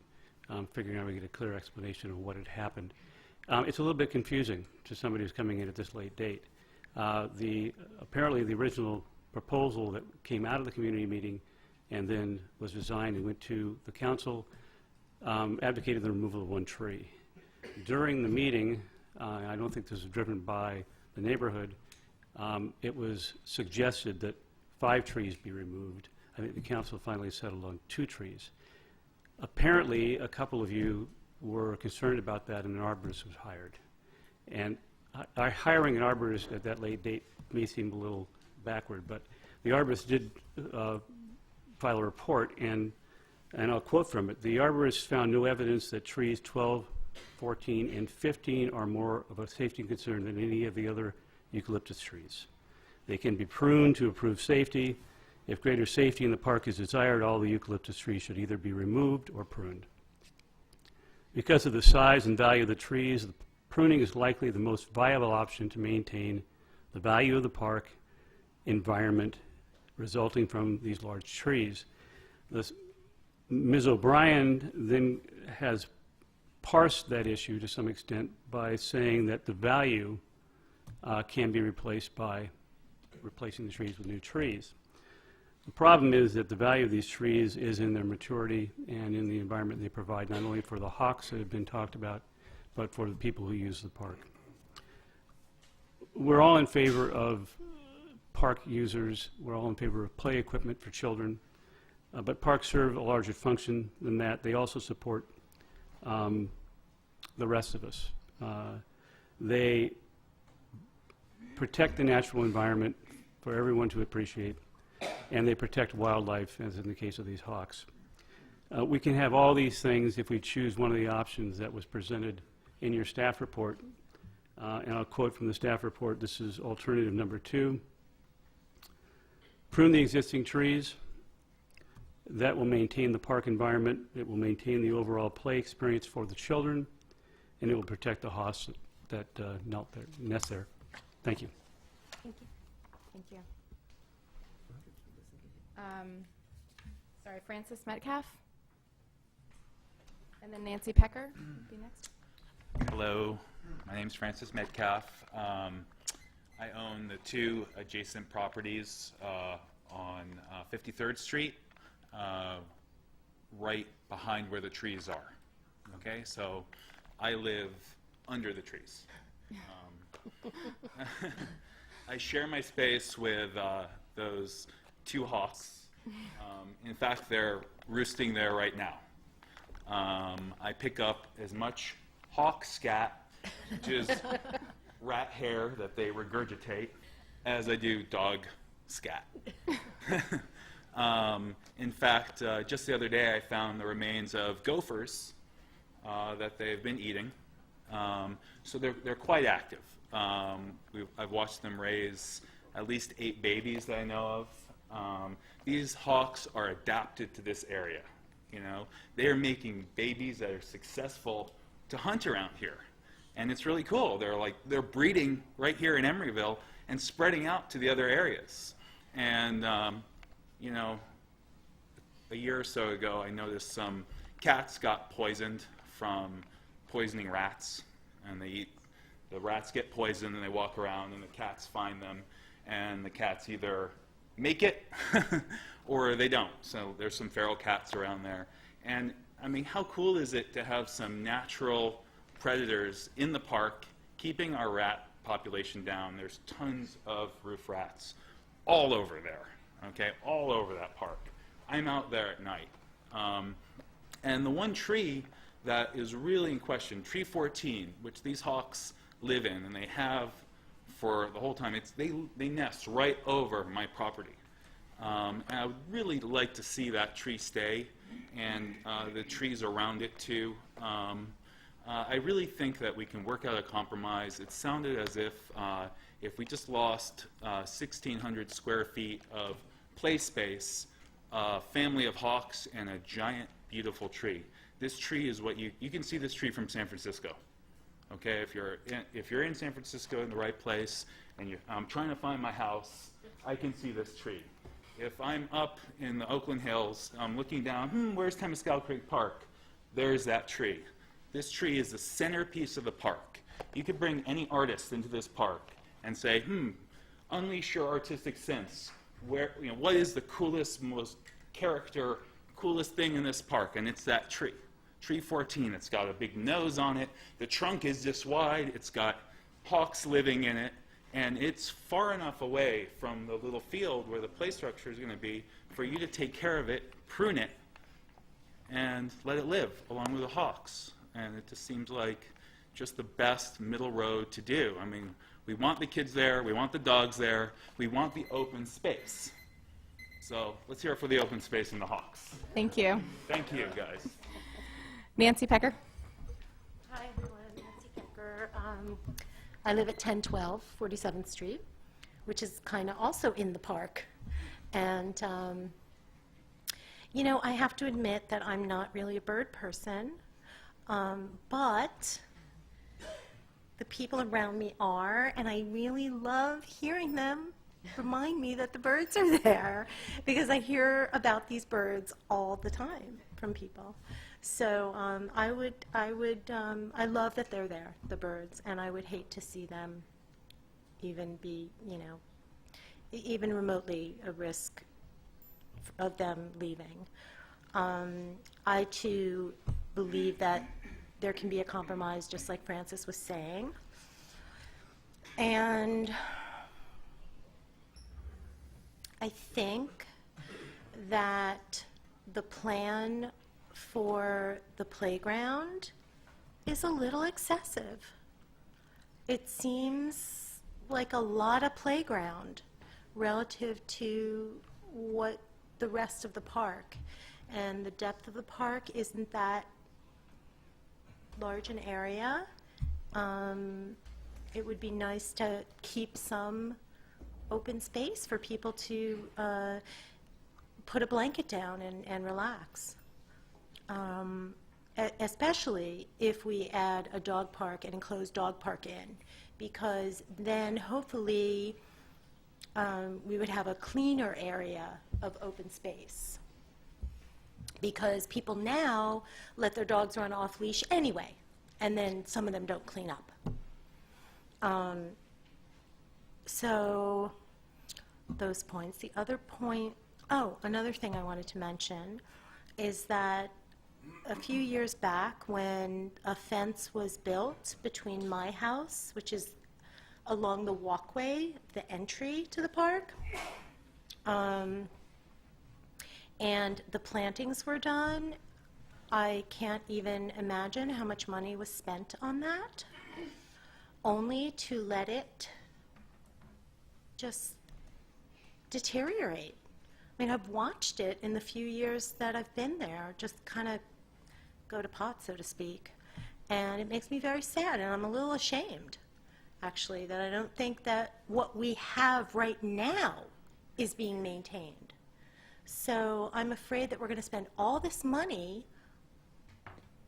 figuring out we get a clear explanation of what had happened. It's a little bit confusing to somebody who's coming in at this late date. Apparently the original proposal that came out of the community meeting and then was designed and went to the council advocated the removal of one tree. During the meeting, I don't think this was driven by the neighborhood, it was suggested that 5 trees be removed. I think the council finally settled on 2 trees. Apparently, a couple of you were concerned about that and an arborist was hired. And hiring an arborist at that late date may seem a little backward, but the arborist did file a report, and I'll quote from it. The arborist found no evidence that trees 12, 14, and 15 are more of a safety concern than any of the other eucalyptus trees. They can be pruned to improve safety. If greater safety in the park is desired, all the eucalyptus trees should either be removed or pruned. Because of the size and value of the trees, the pruning is likely the most viable option to maintain the value of the park environment resulting from these large trees. Ms. O'Brien then has parsed that issue to some extent by saying that the value can be replaced by replacing the trees with new trees. The problem is that the value of these trees is in their maturity and in the environment they provide, not only for the hawks that have been talked about, but for the people who use the park. We're all in favor of park users. We're all in favor of play equipment for children. But parks serve a larger function than that. They also support the rest of us. They protect the natural environment for everyone to appreciate, and they protect wildlife, as in the case of these hawks. We can have all these things if we choose one of the options that was presented in your staff report. And I'll quote from the staff report. This is alternative number 2. Prune the existing trees. That will maintain the park environment, it will maintain the overall play experience for the children, and it will protect the hosts that nest there. Thank you. Thank you. Sorry, Francis Metcalf. And then Nancy Pecker would be next. Hello, my name is Francis Metcalf. I own the 2 adjacent properties on 53rd Street, right behind where the trees are. Okay, so I live under the trees. I share my space with those 2 hawks. In fact, they're roosting there right now. I pick up as much hawk scat, which is rat hair that they regurgitate, as I do dog scat. In fact, just the other day I found the remains of gophers that they've been eating. So they're quite active. I've watched them raise at least 8 babies that I know of. These hawks are adapted to this area. You know, they're making babies that are successful to hunt around here, and it's really cool. They're breeding right here in Emeryville and spreading out to the other areas. And you know, a year or so ago, I noticed some cats got poisoned from poisoning rats, and the rats get poisoned and they walk around and the cats find them, and the cats either make it or they don't. So there's some feral cats around there. And I mean, how cool is it to have some natural predators in the park keeping our rat population down? There's tons of roof rats all over there, okay, all over that park. I'm out there at night. And the one tree that is really in question, tree 14, which these hawks live in, and they have for the whole time, they nest right over my property. And I would really like to see that tree stay, and the trees around it too. I really think that we can work out a compromise. It sounded as if we just lost 1,600 square feet of play space, a family of hawks, and a giant, beautiful tree. This tree is what you can see this tree from San Francisco. Okay, if you're in San Francisco in the right place, and I'm trying to find my house, I can see this tree. If I'm up in the Oakland Hills, I'm looking down, where's Temescal Creek Park? There's that tree. This tree is the centerpiece of the park. You could bring any artist into this park and say, unleash your artistic sense. What is the coolest, most coolest thing in this park? And it's that tree. Tree 14, it's got a big nose on it. The trunk is this wide. It's got hawks living in it. And it's far enough away from the little field where the play structure is going to be for you to take care of it, prune it, and let it live along with the hawks. And it just seems like just the best middle road to do. I mean, we want the kids there. We want the dogs there. We want the open space. So let's hear it for the open space and the hawks. Thank you. Thank you, guys. Nancy Pecker. Hi, everyone. Nancy Pecker. I live at 1012 47th Street, which is kind of also in the park. And, you know, I have to admit that I'm not really a bird person, but the people around me are, and I really love hearing them remind me that the birds are there, because I hear about these birds all the time from people. So I love that they're there, the birds, and I would hate to see them even be, you know, even remotely a risk of them leaving. I too believe that there can be a compromise, just like Francis was saying. And I think that the plan for the playground is a little excessive. It seems like a lot of playground relative to what the rest of the park. And the depth of the park isn't that large an area. It would be nice to keep some open space for people to put a blanket down and relax. Especially if we add a dog park, an enclosed dog park in, because then hopefully we would have a cleaner area of open space. Because people now let their dogs run off leash anyway, and then some of them don't clean up. So those points. The other point, another thing I wanted to mention is that a few years back when a fence was built between my house, which is along the walkway, the entry to the park, and the plantings were done, I can't even imagine how much money was spent on that, only to let it just deteriorate. I mean, I've watched it in the few years that I've been there, just kind of go to pot, so to speak. And it makes me very sad, and I'm a little ashamed, actually, that I don't think that what we have right now is being maintained. So I'm afraid that we're going to spend all this money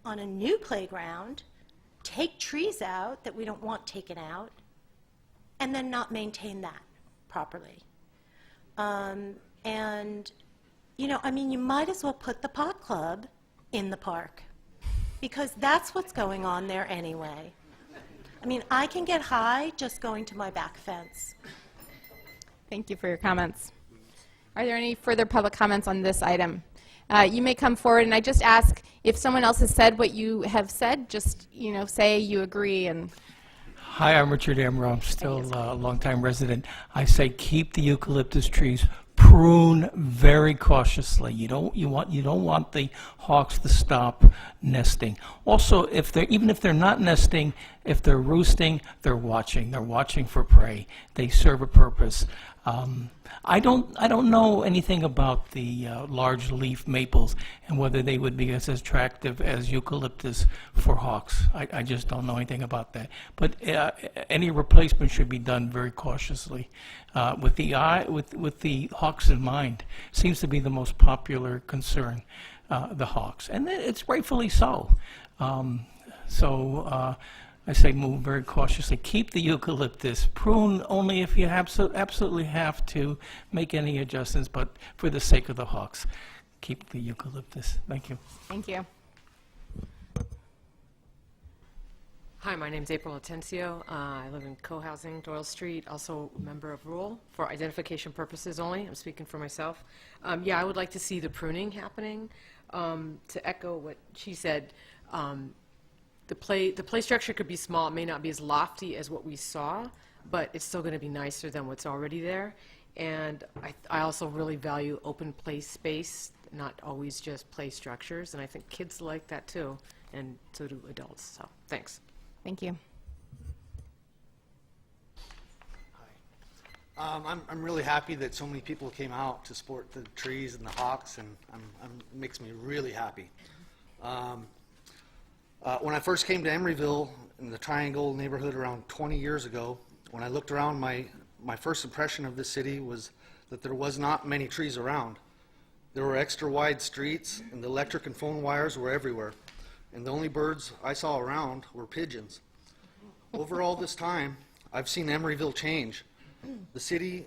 on a new playground, take trees out that we don't want taken out, and then not maintain that properly. And, you know, I mean, you might as well put the pot club in the park, because that's what's going on there anyway. I mean, I can get high just going to my back fence. Thank you for your comments. Are there any further public comments on this item? You may come forward, and I just ask if someone else has said what you have said, just, you know, say you agree. And Hi, I'm Richard Amro. I'm still a longtime resident. I say keep the eucalyptus trees. Prune very cautiously. You don't want the hawks to stop nesting. Also, even if they're not nesting, if they're roosting, they're watching. They're watching for prey. They serve a purpose. I don't know anything about the large leaf maples and whether they would be as attractive as eucalyptus for hawks. I just don't know anything about that. But any replacement should be done very cautiously, with the hawks in mind. Seems to be the most popular concern, the hawks, and it's rightfully so. I say move very cautiously. Keep the eucalyptus. Prune only if you absolutely have to make any adjustments, but for the sake of the hawks, keep the eucalyptus. Thank you. thank you. Hi, my name's April Atencio. I live in co-housing, Doyle Street, also a member of Rural, for identification purposes only. I'm speaking for myself. Yeah, I would like to see the pruning happening. To echo what she said, the play structure could be small. It may not be as lofty as what we saw, but it's still going to be nicer than what's already there. And I also really value open play space, not always just play structures. And I think kids like that too, and so do adults. So thanks. Thank you. I'm really happy that so many people came out to support the trees and the hawks, and it makes me really happy. When I first came to Emeryville in the Triangle neighborhood around 20 years ago, when I looked around, my first impression of the city was that there was not many trees around. There were extra wide streets, and the electric and phone wires were everywhere. And the only birds I saw around were pigeons. Over all this time, I've seen Emeryville change. The city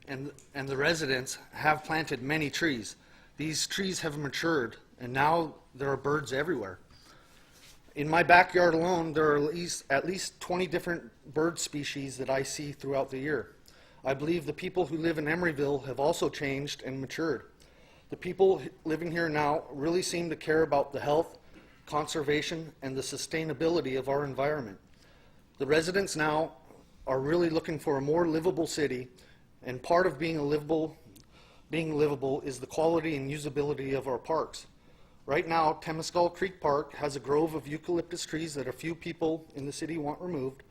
and the residents have planted many trees. These trees have matured, and now there are birds everywhere. In my backyard alone, there are at least 20 different bird species that I see throughout the year. I believe the people who live in Emeryville have also changed and matured. The people living here now really seem to care about the health, conservation, and the sustainability of our environment. The residents now are really looking for a more livable city, and part of being livable is the quality and usability of our parks. Right now, Temescal Creek Park has a grove of eucalyptus trees that a few people in the city want removed.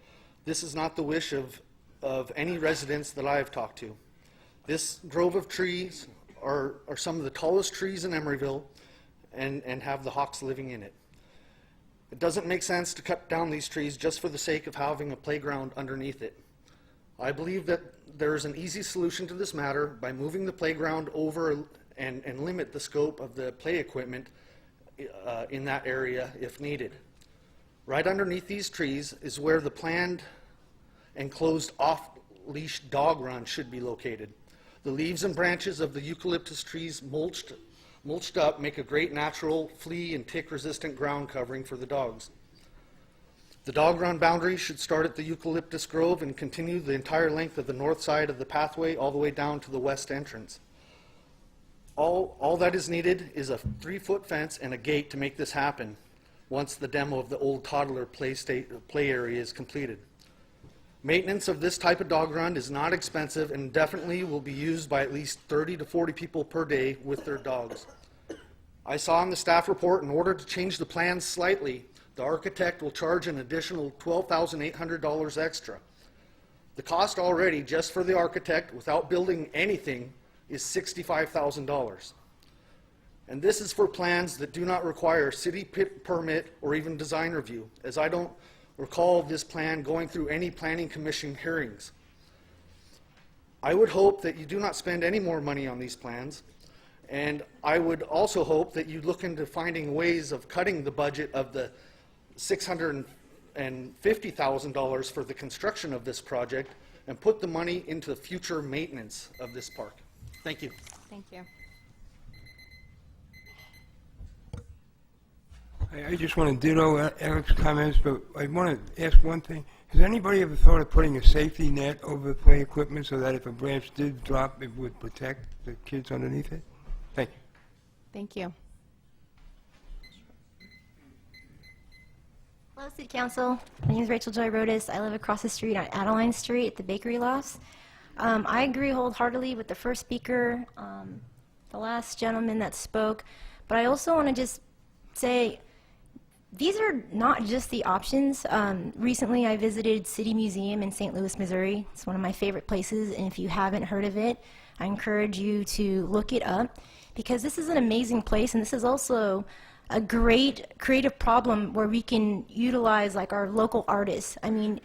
This is not the wish of any residents that I have talked to. This grove of trees are some of the tallest trees in Emeryville and have the hawks living in it. It doesn't make sense to cut down these trees just for the sake of having a playground underneath it. I believe that there is an easy solution to this matter by moving the playground over and limit the scope of the play equipment in that area if needed. Right underneath these trees is where the planned and closed off-leash dog run should be located. The leaves and branches of the eucalyptus trees mulched up make a great natural flea and tick-resistant ground covering for the dogs. The dog run boundary should start at the eucalyptus grove and continue the entire length of the north side of the pathway all the way down to the west entrance. All that is needed is a 3-foot fence and a gate to make this happen once the demo of the old toddler play area is completed. Maintenance of this type of dog run is not expensive and definitely will be used by at least 30 to 40 people per day with their dogs. I saw in the staff report in order to change the plans slightly, the architect will charge an additional $12,800 extra. The cost already just for the architect without building anything is $65,000. And this is for plans that do not require city permit or even design review, as I don't recall this plan going through any planning commission hearings. I would hope that you do not spend any more money on these plans, and I would also hope that you look into finding ways of cutting the budget of the $650,000 for the construction of this project and put the money into future maintenance of this park. Thank you. Thank you. I just want to ditto Eric's comments, but I want to ask one thing. Has anybody ever thought of putting a safety net over the play equipment so that if a branch did drop, it would protect the kids underneath it? Thank you. Thank you. Hello, City Council. My name is Rachel Joy Rodas. I live across the street on Adeline Street at the Bakery Lofts. I agree wholeheartedly with the first speaker, the last gentleman that spoke, but I also want to just say these are not just the options. Recently, I visited City Museum in St. Louis, Missouri. It's one of my favorite places, and if you haven't heard of it, I encourage you to look it up because this is an amazing place, and this is also a great creative problem where we can utilize like our local artists. I mean,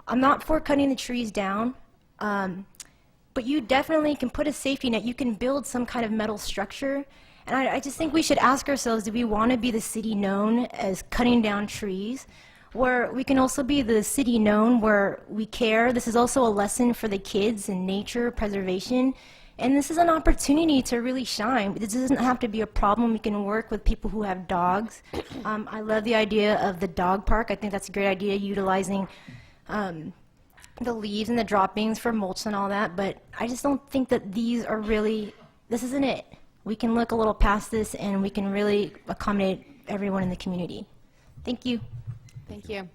I'm not for cutting the trees down, but you definitely can put a safety net. You can build some kind of metal structure. And I just think we should ask ourselves, do we want to be the city known as cutting down trees? Where we can also be the city known where we care. This is also a lesson for the kids in nature preservation. And this is an opportunity to really shine. This doesn't have to be a problem. We can work with people who have dogs. I love the idea of the dog park. I think that's a great idea, utilizing the leaves and the droppings for mulch and all that. But I just don't think that these are really, this isn't it. We can look a little past this and we can really accommodate everyone in the community. Thank you. Thank you.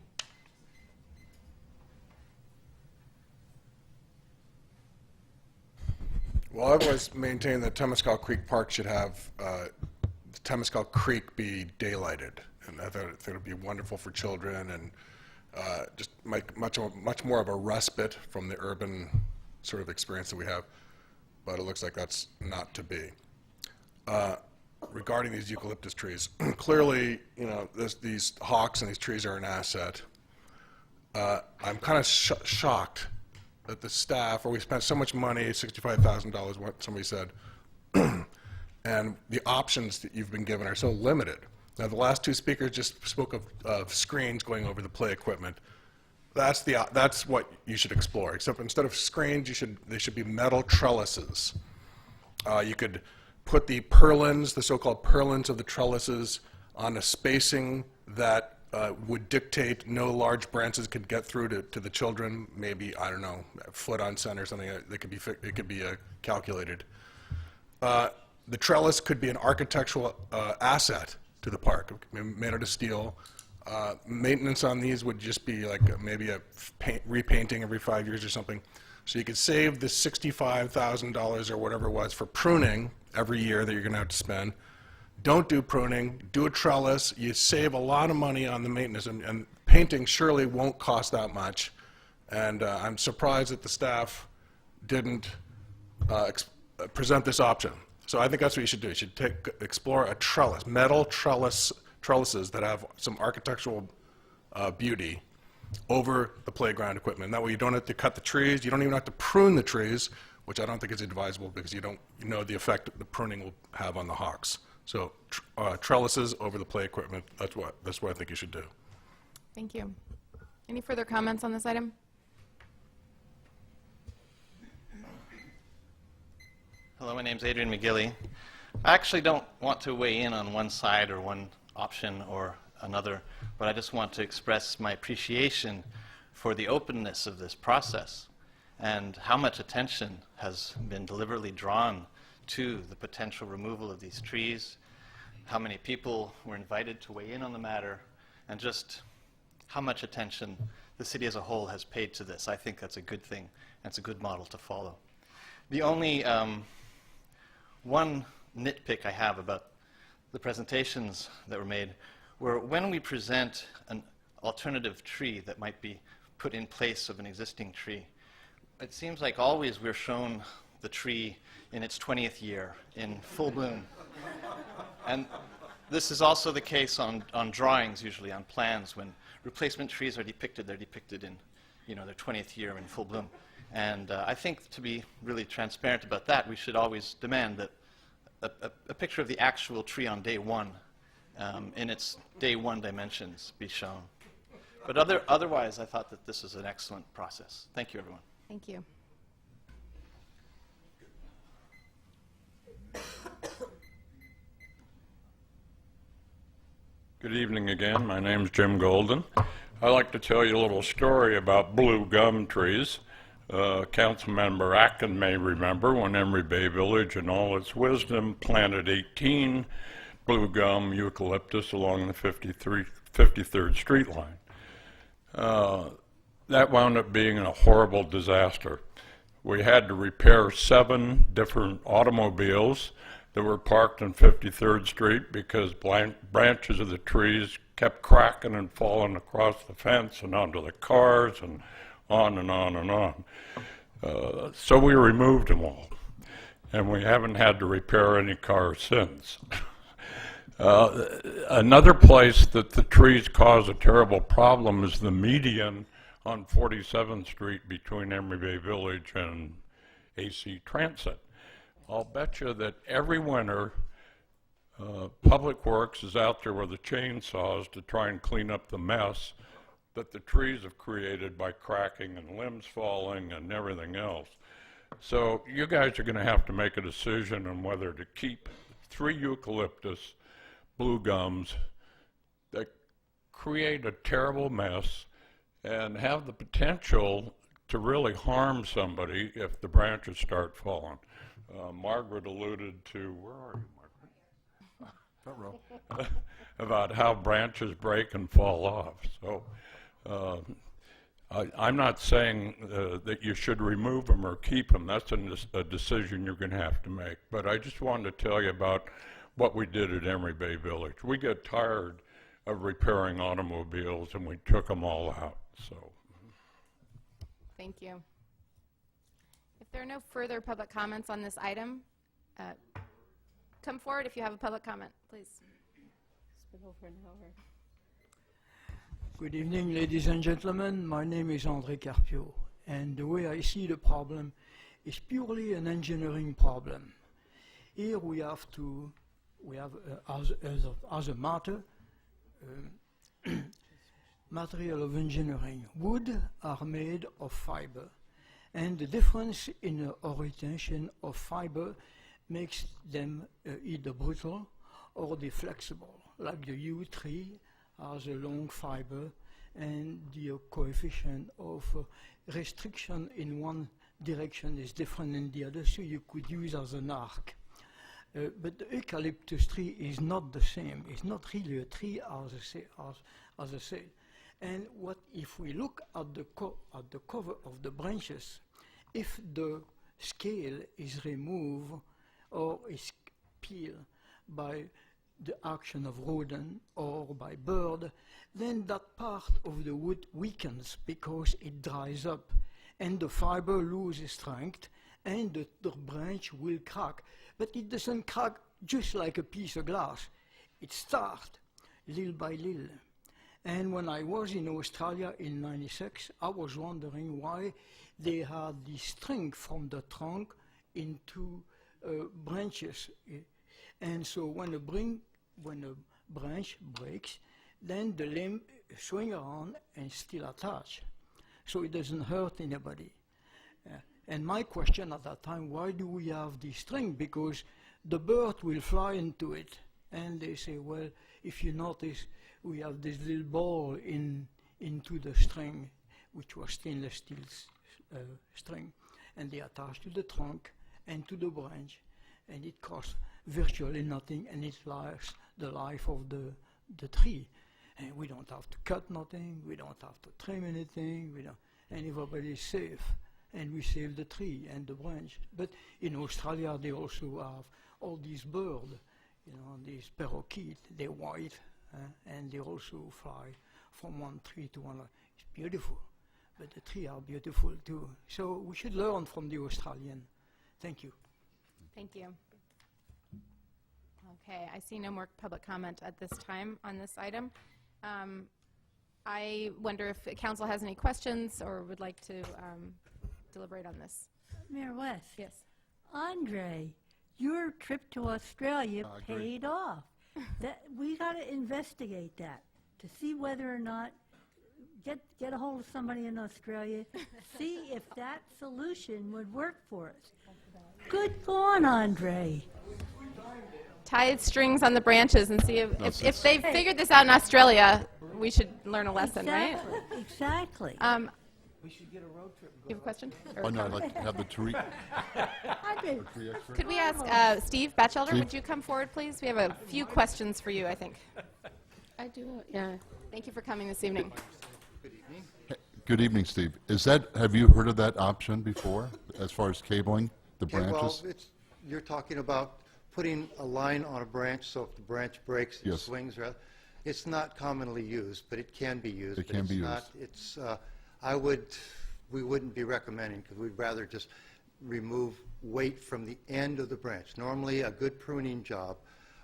Well, I've always maintained that Temescal Creek Park should have Temescal Creek be daylighted, and I thought it would be wonderful for children and just make much more of a respite from the urban sort of experience that we have. But it looks like that's not to be. Regarding these eucalyptus trees, clearly, you know, these hawks and these trees are an asset. I'm kind of shocked that the staff, or we spent so much money, $65,000, what somebody said, and the options that you've been given are so limited. Now, the last two speakers just spoke of screens going over the play equipment. That's what you should explore. Except instead of screens, they should be metal trellises. You could put the purlins, the so-called purlins of the trellises, on a spacing that would dictate no large branches could get through to the children. Maybe, I don't know, a foot on center or something. It could be calculated. The trellis could be an architectural asset to the park, made out of steel. Maintenance on these would just be like maybe a repainting every 5 years or something. So you could save the $65,000 or whatever it was for pruning every year that you're going to have to spend. Don't do pruning, do a trellis. You save a lot of money on the maintenance, and painting surely won't cost that much. And I'm surprised that the staff didn't present this option. So I think that's what you should do. You should explore a trellis, metal trellises that have some architectural beauty over the playground equipment. That way you don't have to cut the trees, you don't even have to prune the trees, which I don't think is advisable because you know the effect the pruning will have on the hawks. So trellises over the play equipment, that's what I think you should do. Thank you. Any further comments on this item? Hello, my name's Adrian McGilly. I actually don't want to weigh in on one side or one option or another, but I just want to express my appreciation for the openness of this process and how much attention has been deliberately drawn to the potential removal of these trees, how many people were invited to weigh in on the matter, and just how much attention the city as a whole has paid to this. I think that's a good thing. That's a good model to follow. The only one nitpick I have about the presentations that were made were when we present an alternative tree that might be put in place of an existing tree, it seems like always we're shown the tree in its 20th year, in full bloom. And this is also the case on drawings, usually on plans. When replacement trees are depicted, they're depicted in their 20th year in full bloom. And I think to be really transparent about that, we should always demand that a picture of the actual tree on day one in its day one dimensions be shown. But otherwise, I thought that this is an excellent process. Thank you, everyone. Thank you. Good evening again. My name's Jim Golden. I'd like to tell you a little story about blue gum trees. Councilmember Atkin may remember when Emery Bay Village, in all its wisdom, planted 18 blue gum eucalyptus along the 53rd Street line. That wound up being a horrible disaster. We had to repair 7 different automobiles that were parked on 53rd Street because branches of the trees kept cracking and falling across the fence and onto the cars and on and on and on. So we removed them all, and we haven't had to repair any cars since. Another place that the trees cause a terrible problem is the median on 47th Street between Emery Bay Village and AC Transit. I'll bet you that every winter Public Works is out there with the chainsaws to try and clean up the mess that the trees have created by cracking and limbs falling and everything else. So you guys are going to have to make a decision on whether to keep 3 eucalyptus blue gums that create a terrible mess and have the potential to really harm somebody if the branches start falling. Margaret alluded to, where are you, Margaret? Front row. About how branches break and fall off. So I'm not saying that you should remove them or keep them. That's a decision you're going to have to make. But I just wanted to tell you about what we did at Emery Bay Village. We got tired of repairing automobiles, and we took them all out. So. Thank you. If there are no further public comments on this item, come forward if you have a public comment, please. It's been over an hour. Good evening, ladies and gentlemen. My name is André Carpio, and the way I see the problem is purely an engineering problem. Here we have as a matter, material of engineering. Wood are made of fiber, and the difference in the orientation of fiber makes them either brittle or they're flexible, like the yew tree has a long fiber, and the coefficient of restriction in one direction is different than the other, so you could use as an arc. But the eucalyptus tree is not the same. It's not really a tree as I said. And what if we look at the cover of the branches, if the scale is removed or is peeled by the action of rodent or by bird, then that part of the wood weakens because it dries up and the fiber loses strength and the branch will crack. But it doesn't crack just like a piece of glass. It starts little by little. And when I was in Australia in '96, I was wondering why they had the string from the trunk into branches. And so when a branch breaks, then the limb swing around and still attach. So it doesn't hurt anybody. And my question at that time, why do we have the string? Because the bird will fly into it. And they say, well, if you notice, we have this little ball into the string, which was stainless steel string. And they attach to the trunk and to the branch. And it costs virtually nothing, and it lasts the life of the tree. And we don't have to cut nothing, we don't have to trim anything, and everybody is safe. And we save the tree and the branch. But in Australia, they also have all these birds, these parakeets, they're white, and they also fly from one tree to another. It's beautiful, but the trees are beautiful too. So we should learn from the Australian. Thank you. Thank you. Okay, I see no more public comment at this time on this item. I wonder if council has any questions or would like to deliberate on this. Mayor West. Yes. Andre, your trip to Australia paid off. We got to investigate that to see whether or not get a hold of somebody in Australia, see if that solution would work for us. Good going, Andre. Tie strings on the branches and see if they've figured this out in Australia, we should learn a lesson, right? Exactly. We should get a road trip. You have a question? Oh, no, I'd like to have the tree. Could we ask Steve Batchelder, Steve? would you come forward, please? We have a few questions for you, I think. I do, yeah. Thank you for coming this evening. Good evening, Steve. Have you heard of that option before, as far as cabling the branches? Well, you're talking about putting a line on a branch, so if the branch breaks, it Yes. swings. It's not commonly used, but it can be used. It can be used. We wouldn't be recommending, because we'd rather just remove weight from the end of the branch. Normally, a good pruning job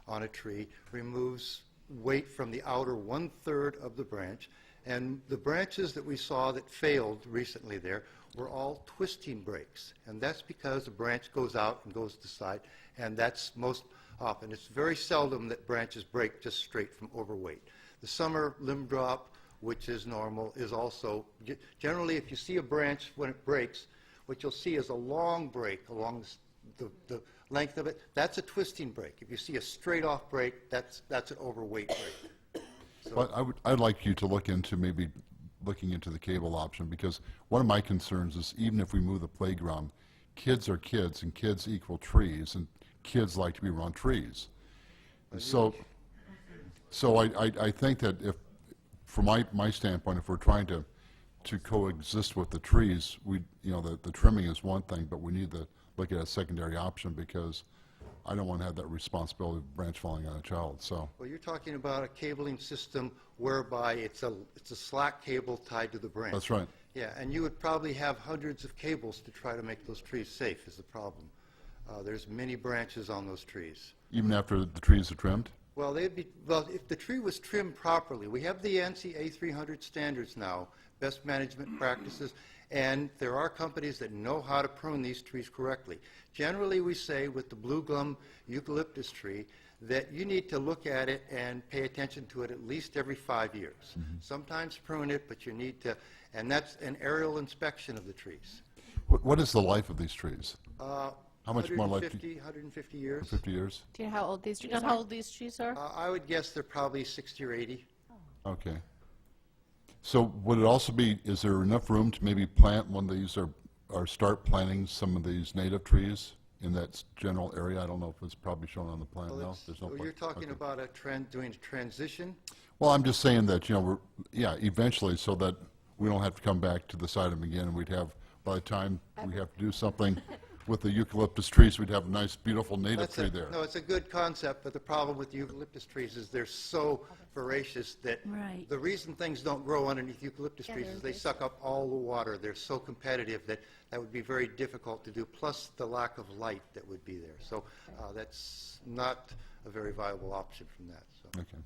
on a tree removes weight from the outer 1/3 of the branch. And the branches that we saw that failed recently there were all twisting breaks. And that's because the branch goes out and goes to the side, and that's most often. It's very seldom that branches break just straight from overweight. The summer limb drop, which is normal, is also, generally if you see a branch when it breaks, what you'll see is a long break along the length of it. That's a twisting break. If you see a straight off break, that's an overweight break. So But I'd like you to look into maybe looking into the cable option, because one of my concerns is even if we move the playground, kids are kids, and kids equal trees, and kids like to be around trees. So I think that if, from my standpoint, if we're trying to coexist with the trees, the trimming is one thing, but we need to look at a secondary option, because I don't want to have that responsibility of a branch falling on a child. So. Well, you're talking about a cabling system whereby it's a slack cable tied to the branch. That's right. Yeah, and you would probably have hundreds of cables to try to make those trees safe is the problem. There's many branches on those trees. Even after the trees are trimmed? Well, if the tree was trimmed properly, we have the ANSI A300 standards now, best management practices, and there are companies that know how to prune these trees correctly. Generally, we say with the blue gum eucalyptus tree that you need to look at it and pay attention to it at least every 5 years. Sometimes prune it, but you need to, and that's an aerial inspection of the trees. What is the life of these trees? How much more life? 150 years. 50 years? Do you know how old these trees Do you know how old these trees are? I would guess they're probably 60 or 80. Okay. So would it also be, is there enough room to maybe plant one of these or start planting some of these native trees in that general area? I don't know if it's probably shown on the plan now. There's no You're talking about doing a transition? Well, I'm just saying that, eventually, so that we don't have to come back to the site of them again, and we'd have, by the time we have to do something with the eucalyptus trees, we'd have a nice, beautiful native tree there. No, it's a good concept, but the problem with the eucalyptus trees is they're so voracious that the reason things don't grow underneath eucalyptus trees is they suck up all the water. They're so competitive that would be very difficult to do, plus the lack of light that would be there. So that's not a very viable option from that. So. Okay.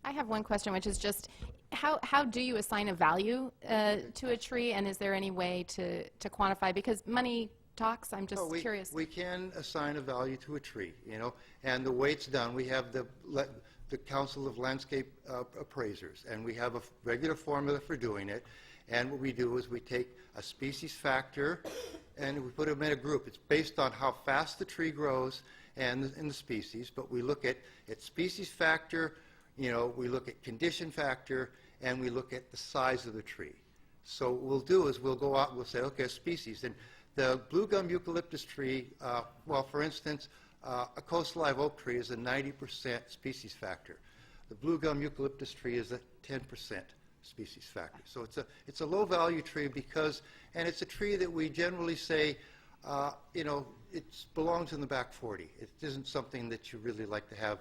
I have one question, which is just, how do you assign a value to a tree, and is there any way to quantify? Because money talks, I'm just curious. We can assign a value to a tree, you know, and the way it's done, we have the Council of Landscape Appraisers, and we have a regular formula for doing it. And what we do is we take a species factor and we put them in a group. It's based on how fast the tree grows and in the species, but we look at its species factor, you know, we look at condition factor, and we look at the size of the tree. So what we'll do is we'll go out and we'll say, okay, species. And the blue gum eucalyptus tree, well, for instance, a coastal live oak tree is a 90% species factor. The blue gum eucalyptus tree is a 10% species factor. So it's a low value tree because, and it's a tree that we generally say, you know, it belongs in the back 40. It isn't something that you really like to have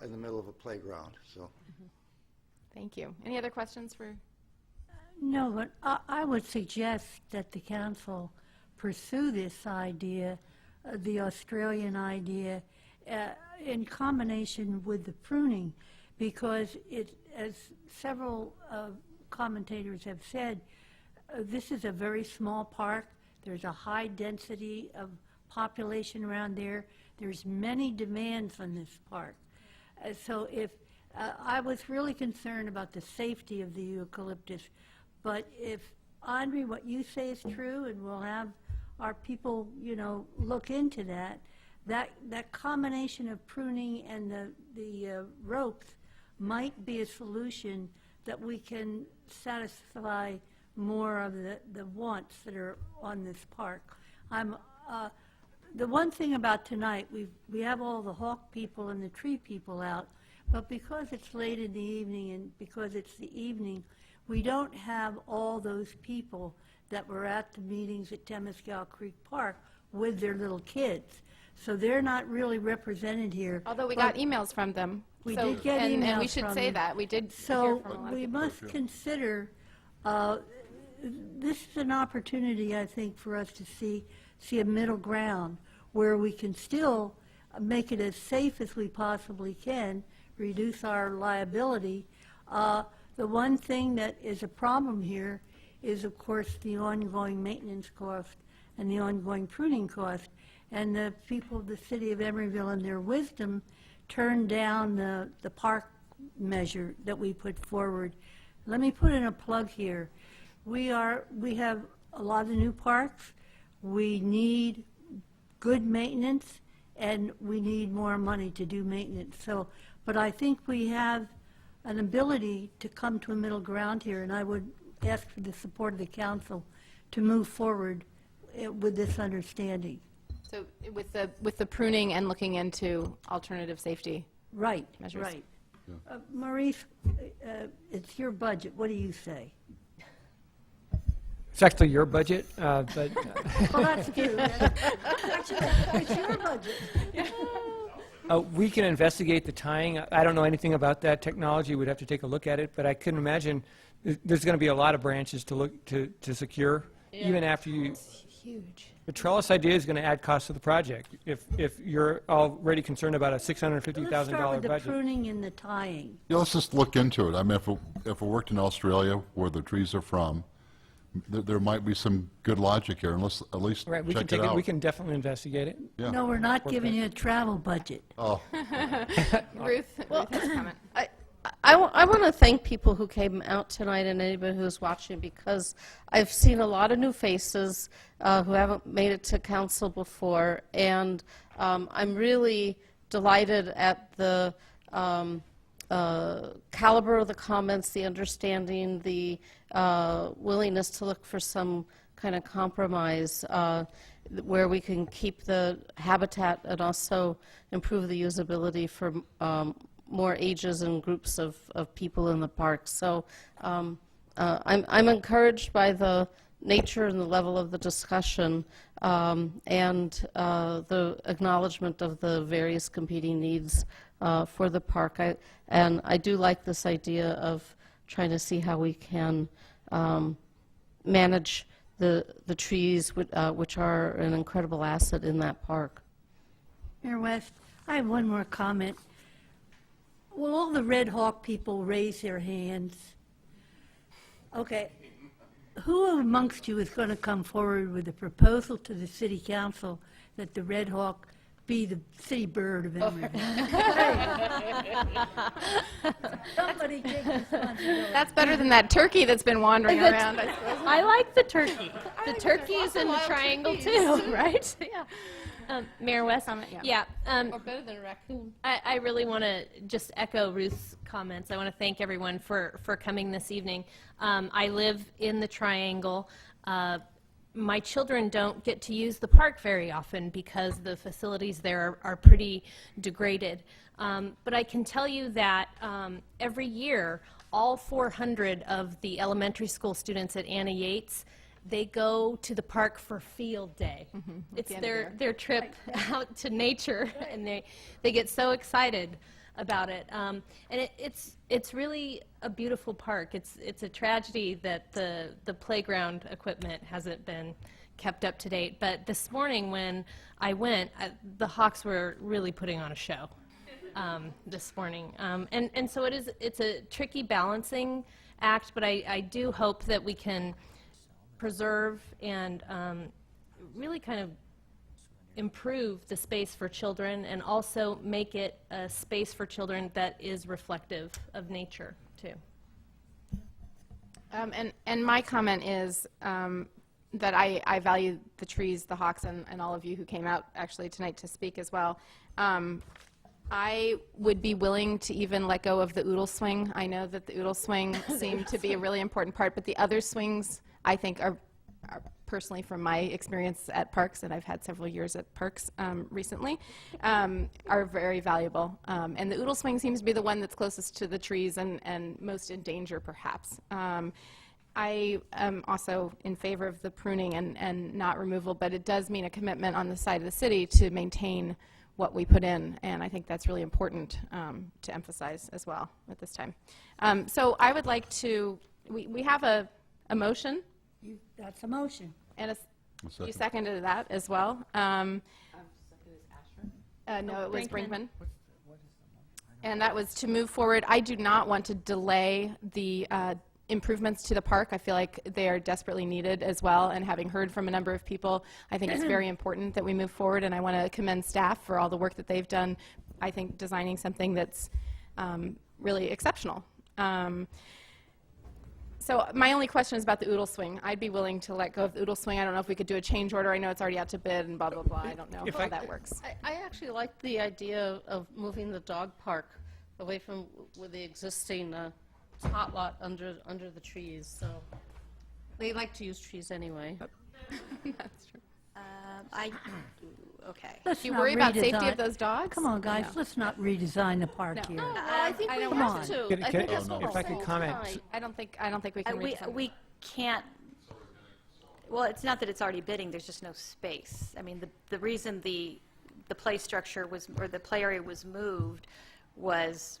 in the middle of a playground. So, Thank you. Any other questions for? No, but I would suggest that the council pursue this idea, the Australian idea, in combination with the pruning, because it, as several commentators have said, this is a very small park. There's a high density of population around there. There's many demands on this park. So if I was really concerned about the safety of the eucalyptus, but if, Andre, what you say is true, and we'll have our people, you know, look into that, that combination of pruning and the ropes might be a solution that we can satisfy more of the wants that are on this park. The one thing about tonight, we have all the hawk people and the tree people out, but because it's late in the evening and because it's the evening, we don't have all those people that were at the meetings at Temescal Creek Park with their little kids. So they're not really represented here. Although we got emails from them. We So- did get emails and we should from say them. that. We did hear So from a lot of we people. must consider, this is an opportunity, I think, for us to see a middle ground where we can still make it as safe as we possibly can, reduce our liability. The one thing that is a problem here is, of course, the ongoing maintenance cost and the ongoing pruning cost. And the people of the city of Emeryville, in their wisdom, turned down the park measure that we put forward. Let me put in a plug here. We have a lot of new parks. We need good maintenance, and we need more money to do maintenance. So, but I think we have an ability to come to a middle ground here, and I would ask for the support of the council to move forward with this understanding. So with the pruning and looking into alternative safety Right, measures. right. Maurice, it's your budget. What do you say? It's actually your budget, but Well, that's true. Actually, it's your budget. we can investigate the tying. I don't know anything about that technology. We'd have to take a look at it, but I couldn't imagine there's going to be a lot of branches to look to secure, even after you. It's huge. The trellis idea is going to add cost to the project. If you're already concerned about a $650,000 Let's start with the budget. pruning and the tying. Yeah, let's just look into it. I mean, if it worked in Australia, where the trees are from, there might be some good logic here, and let's at least Right, we can check take it out. we can definitely investigate it. Yeah. No, we're not giving you a travel budget. Oh, Ruth has a comment. I want to thank people who came out tonight and anybody who's watching, because I've seen a lot of new faces who haven't made it to council before, and I'm really delighted at the caliber of the comments, the understanding, the willingness to look for some kind of compromise where we can keep the habitat and also improve the usability for more ages and groups of people in the park. So I'm encouraged by the nature and the level of the discussion and the acknowledgement of the various competing needs for the park. And I do like this idea of trying to see how we can manage the trees, which are an incredible asset in that park. Mayor West, I have one more comment. will all the Red Hawk people raise their hands? Okay. Who amongst you is going to come forward with a proposal to the city council that the Red Hawk be the city bird of Emeryville? Somebody take responsibility. That's better than that turkey that's been wandering around, I suppose. I like the turkey. The turkey is in the triangle too, right? Yeah. Mayor West? Yeah. Or better than a raccoon. I really want to just echo Ruth's comments. I want to thank everyone for coming this evening. I live in the triangle. My children don't get to use the park very often because the facilities there are pretty degraded. But I can tell you that every year, all 400 of the elementary school students at Anna Yates, they go to the park for field day. It's their trip out to nature, and they get so excited about it. And it's really a beautiful park. It's a tragedy that the playground equipment hasn't been kept up to date. But this morning when I went, the Hawks were really putting on a show this morning. And so it's a tricky balancing act, but I do hope that we can preserve and really kind of improve the space for children and also make it a space for children that is reflective of nature, too. And my comment is that I value the trees, the Hawks, and all of you who came out actually tonight to speak as well. I would be willing to even let go of the oodle swing. I know that the oodle swing seemed to be a really important part, but the other swings I think are personally from my experience at parks, and I've had several years at parks recently, are very valuable. And the oodle swing seems to be the one that's closest to the trees and most in danger, perhaps. I am also in favor of the pruning and not removal, but it does mean a commitment on the side of the city to maintain what we put in, and I think that's really important to emphasize as well at this time. So I would like to, we have a motion. That's a motion. And you seconded that as well. No, it was Brinkman. And that was to move forward. I do not want to delay the improvements to the park. I feel like they are desperately needed as well, and having heard from a number of people, I think it's very important that we move forward, and I want to commend staff for all the work that they've done, I think, designing something that's really exceptional. So my only question is about the oodle swing. I'd be willing to let go of the oodle swing. I don't know if we could do a change order. I know it's already out to bid and blah, blah, blah. I don't know how that works. I actually like the idea of moving the dog park away from with the existing tot lot under the trees. So they like to use trees anyway. That's true. Okay. Let's Do you not worry about safety redesign- of those dogs? Come on, guys, let's not redesign the park here. I think we don't have want to. Can- I can- think that's what if we're I could saying comment. tonight. I don't think we can reach something. We can't, well, it's not that it's already bidding, there's just no space. I mean, the reason the play structure was, or the play area was moved was,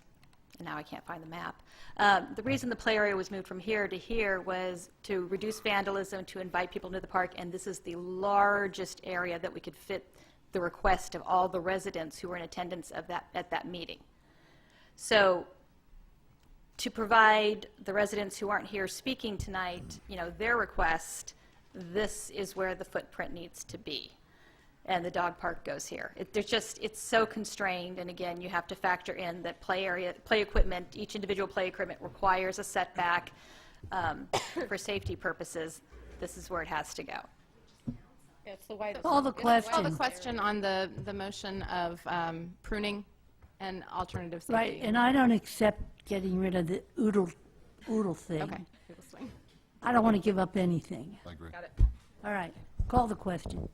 and now I can't find the map. The reason the play area was moved from here to here was to reduce vandalism, to invite people into the park, and this is the largest area that we could fit the request of all the residents who were in attendance of at that meeting. So to provide the residents who aren't here speaking tonight, their request, this is where the footprint needs to be. And the dog park goes here. It's so constrained, and again, you have to factor in that play equipment, each individual play equipment requires a setback for safety purposes. This is where it has to go. It's the widest. Call the Call the question. question on the motion of pruning and alternative safety. Right, and I don't accept getting rid of the oodle thing. Okay. Oodle swing. I don't want to give up anything. I agree. Got it. All right, call the question.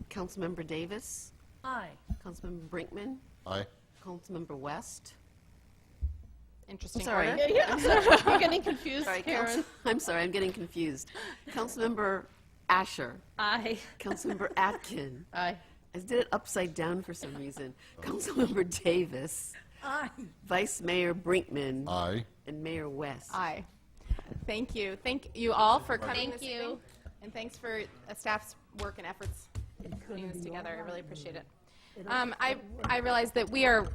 Councilmember Davis, Aye. Councilmember Brinkman, Aye. Councilmember West. Interesting Sorry. order. I'm sorry, you're getting confused, Sorry, Karen. I'm sorry, I'm getting confused. Councilmember Asher, Aye. Councilmember Atkin. Aye. I did it upside down for some reason. Councilmember Davis, Aye. Vice Mayor Brinkman, Aye. and Mayor West. Aye. Thank you. Thank you all for coming Thank this you. evening. And thanks for staff's work and efforts in putting this together. I really appreciate it. it'll- I realize that we are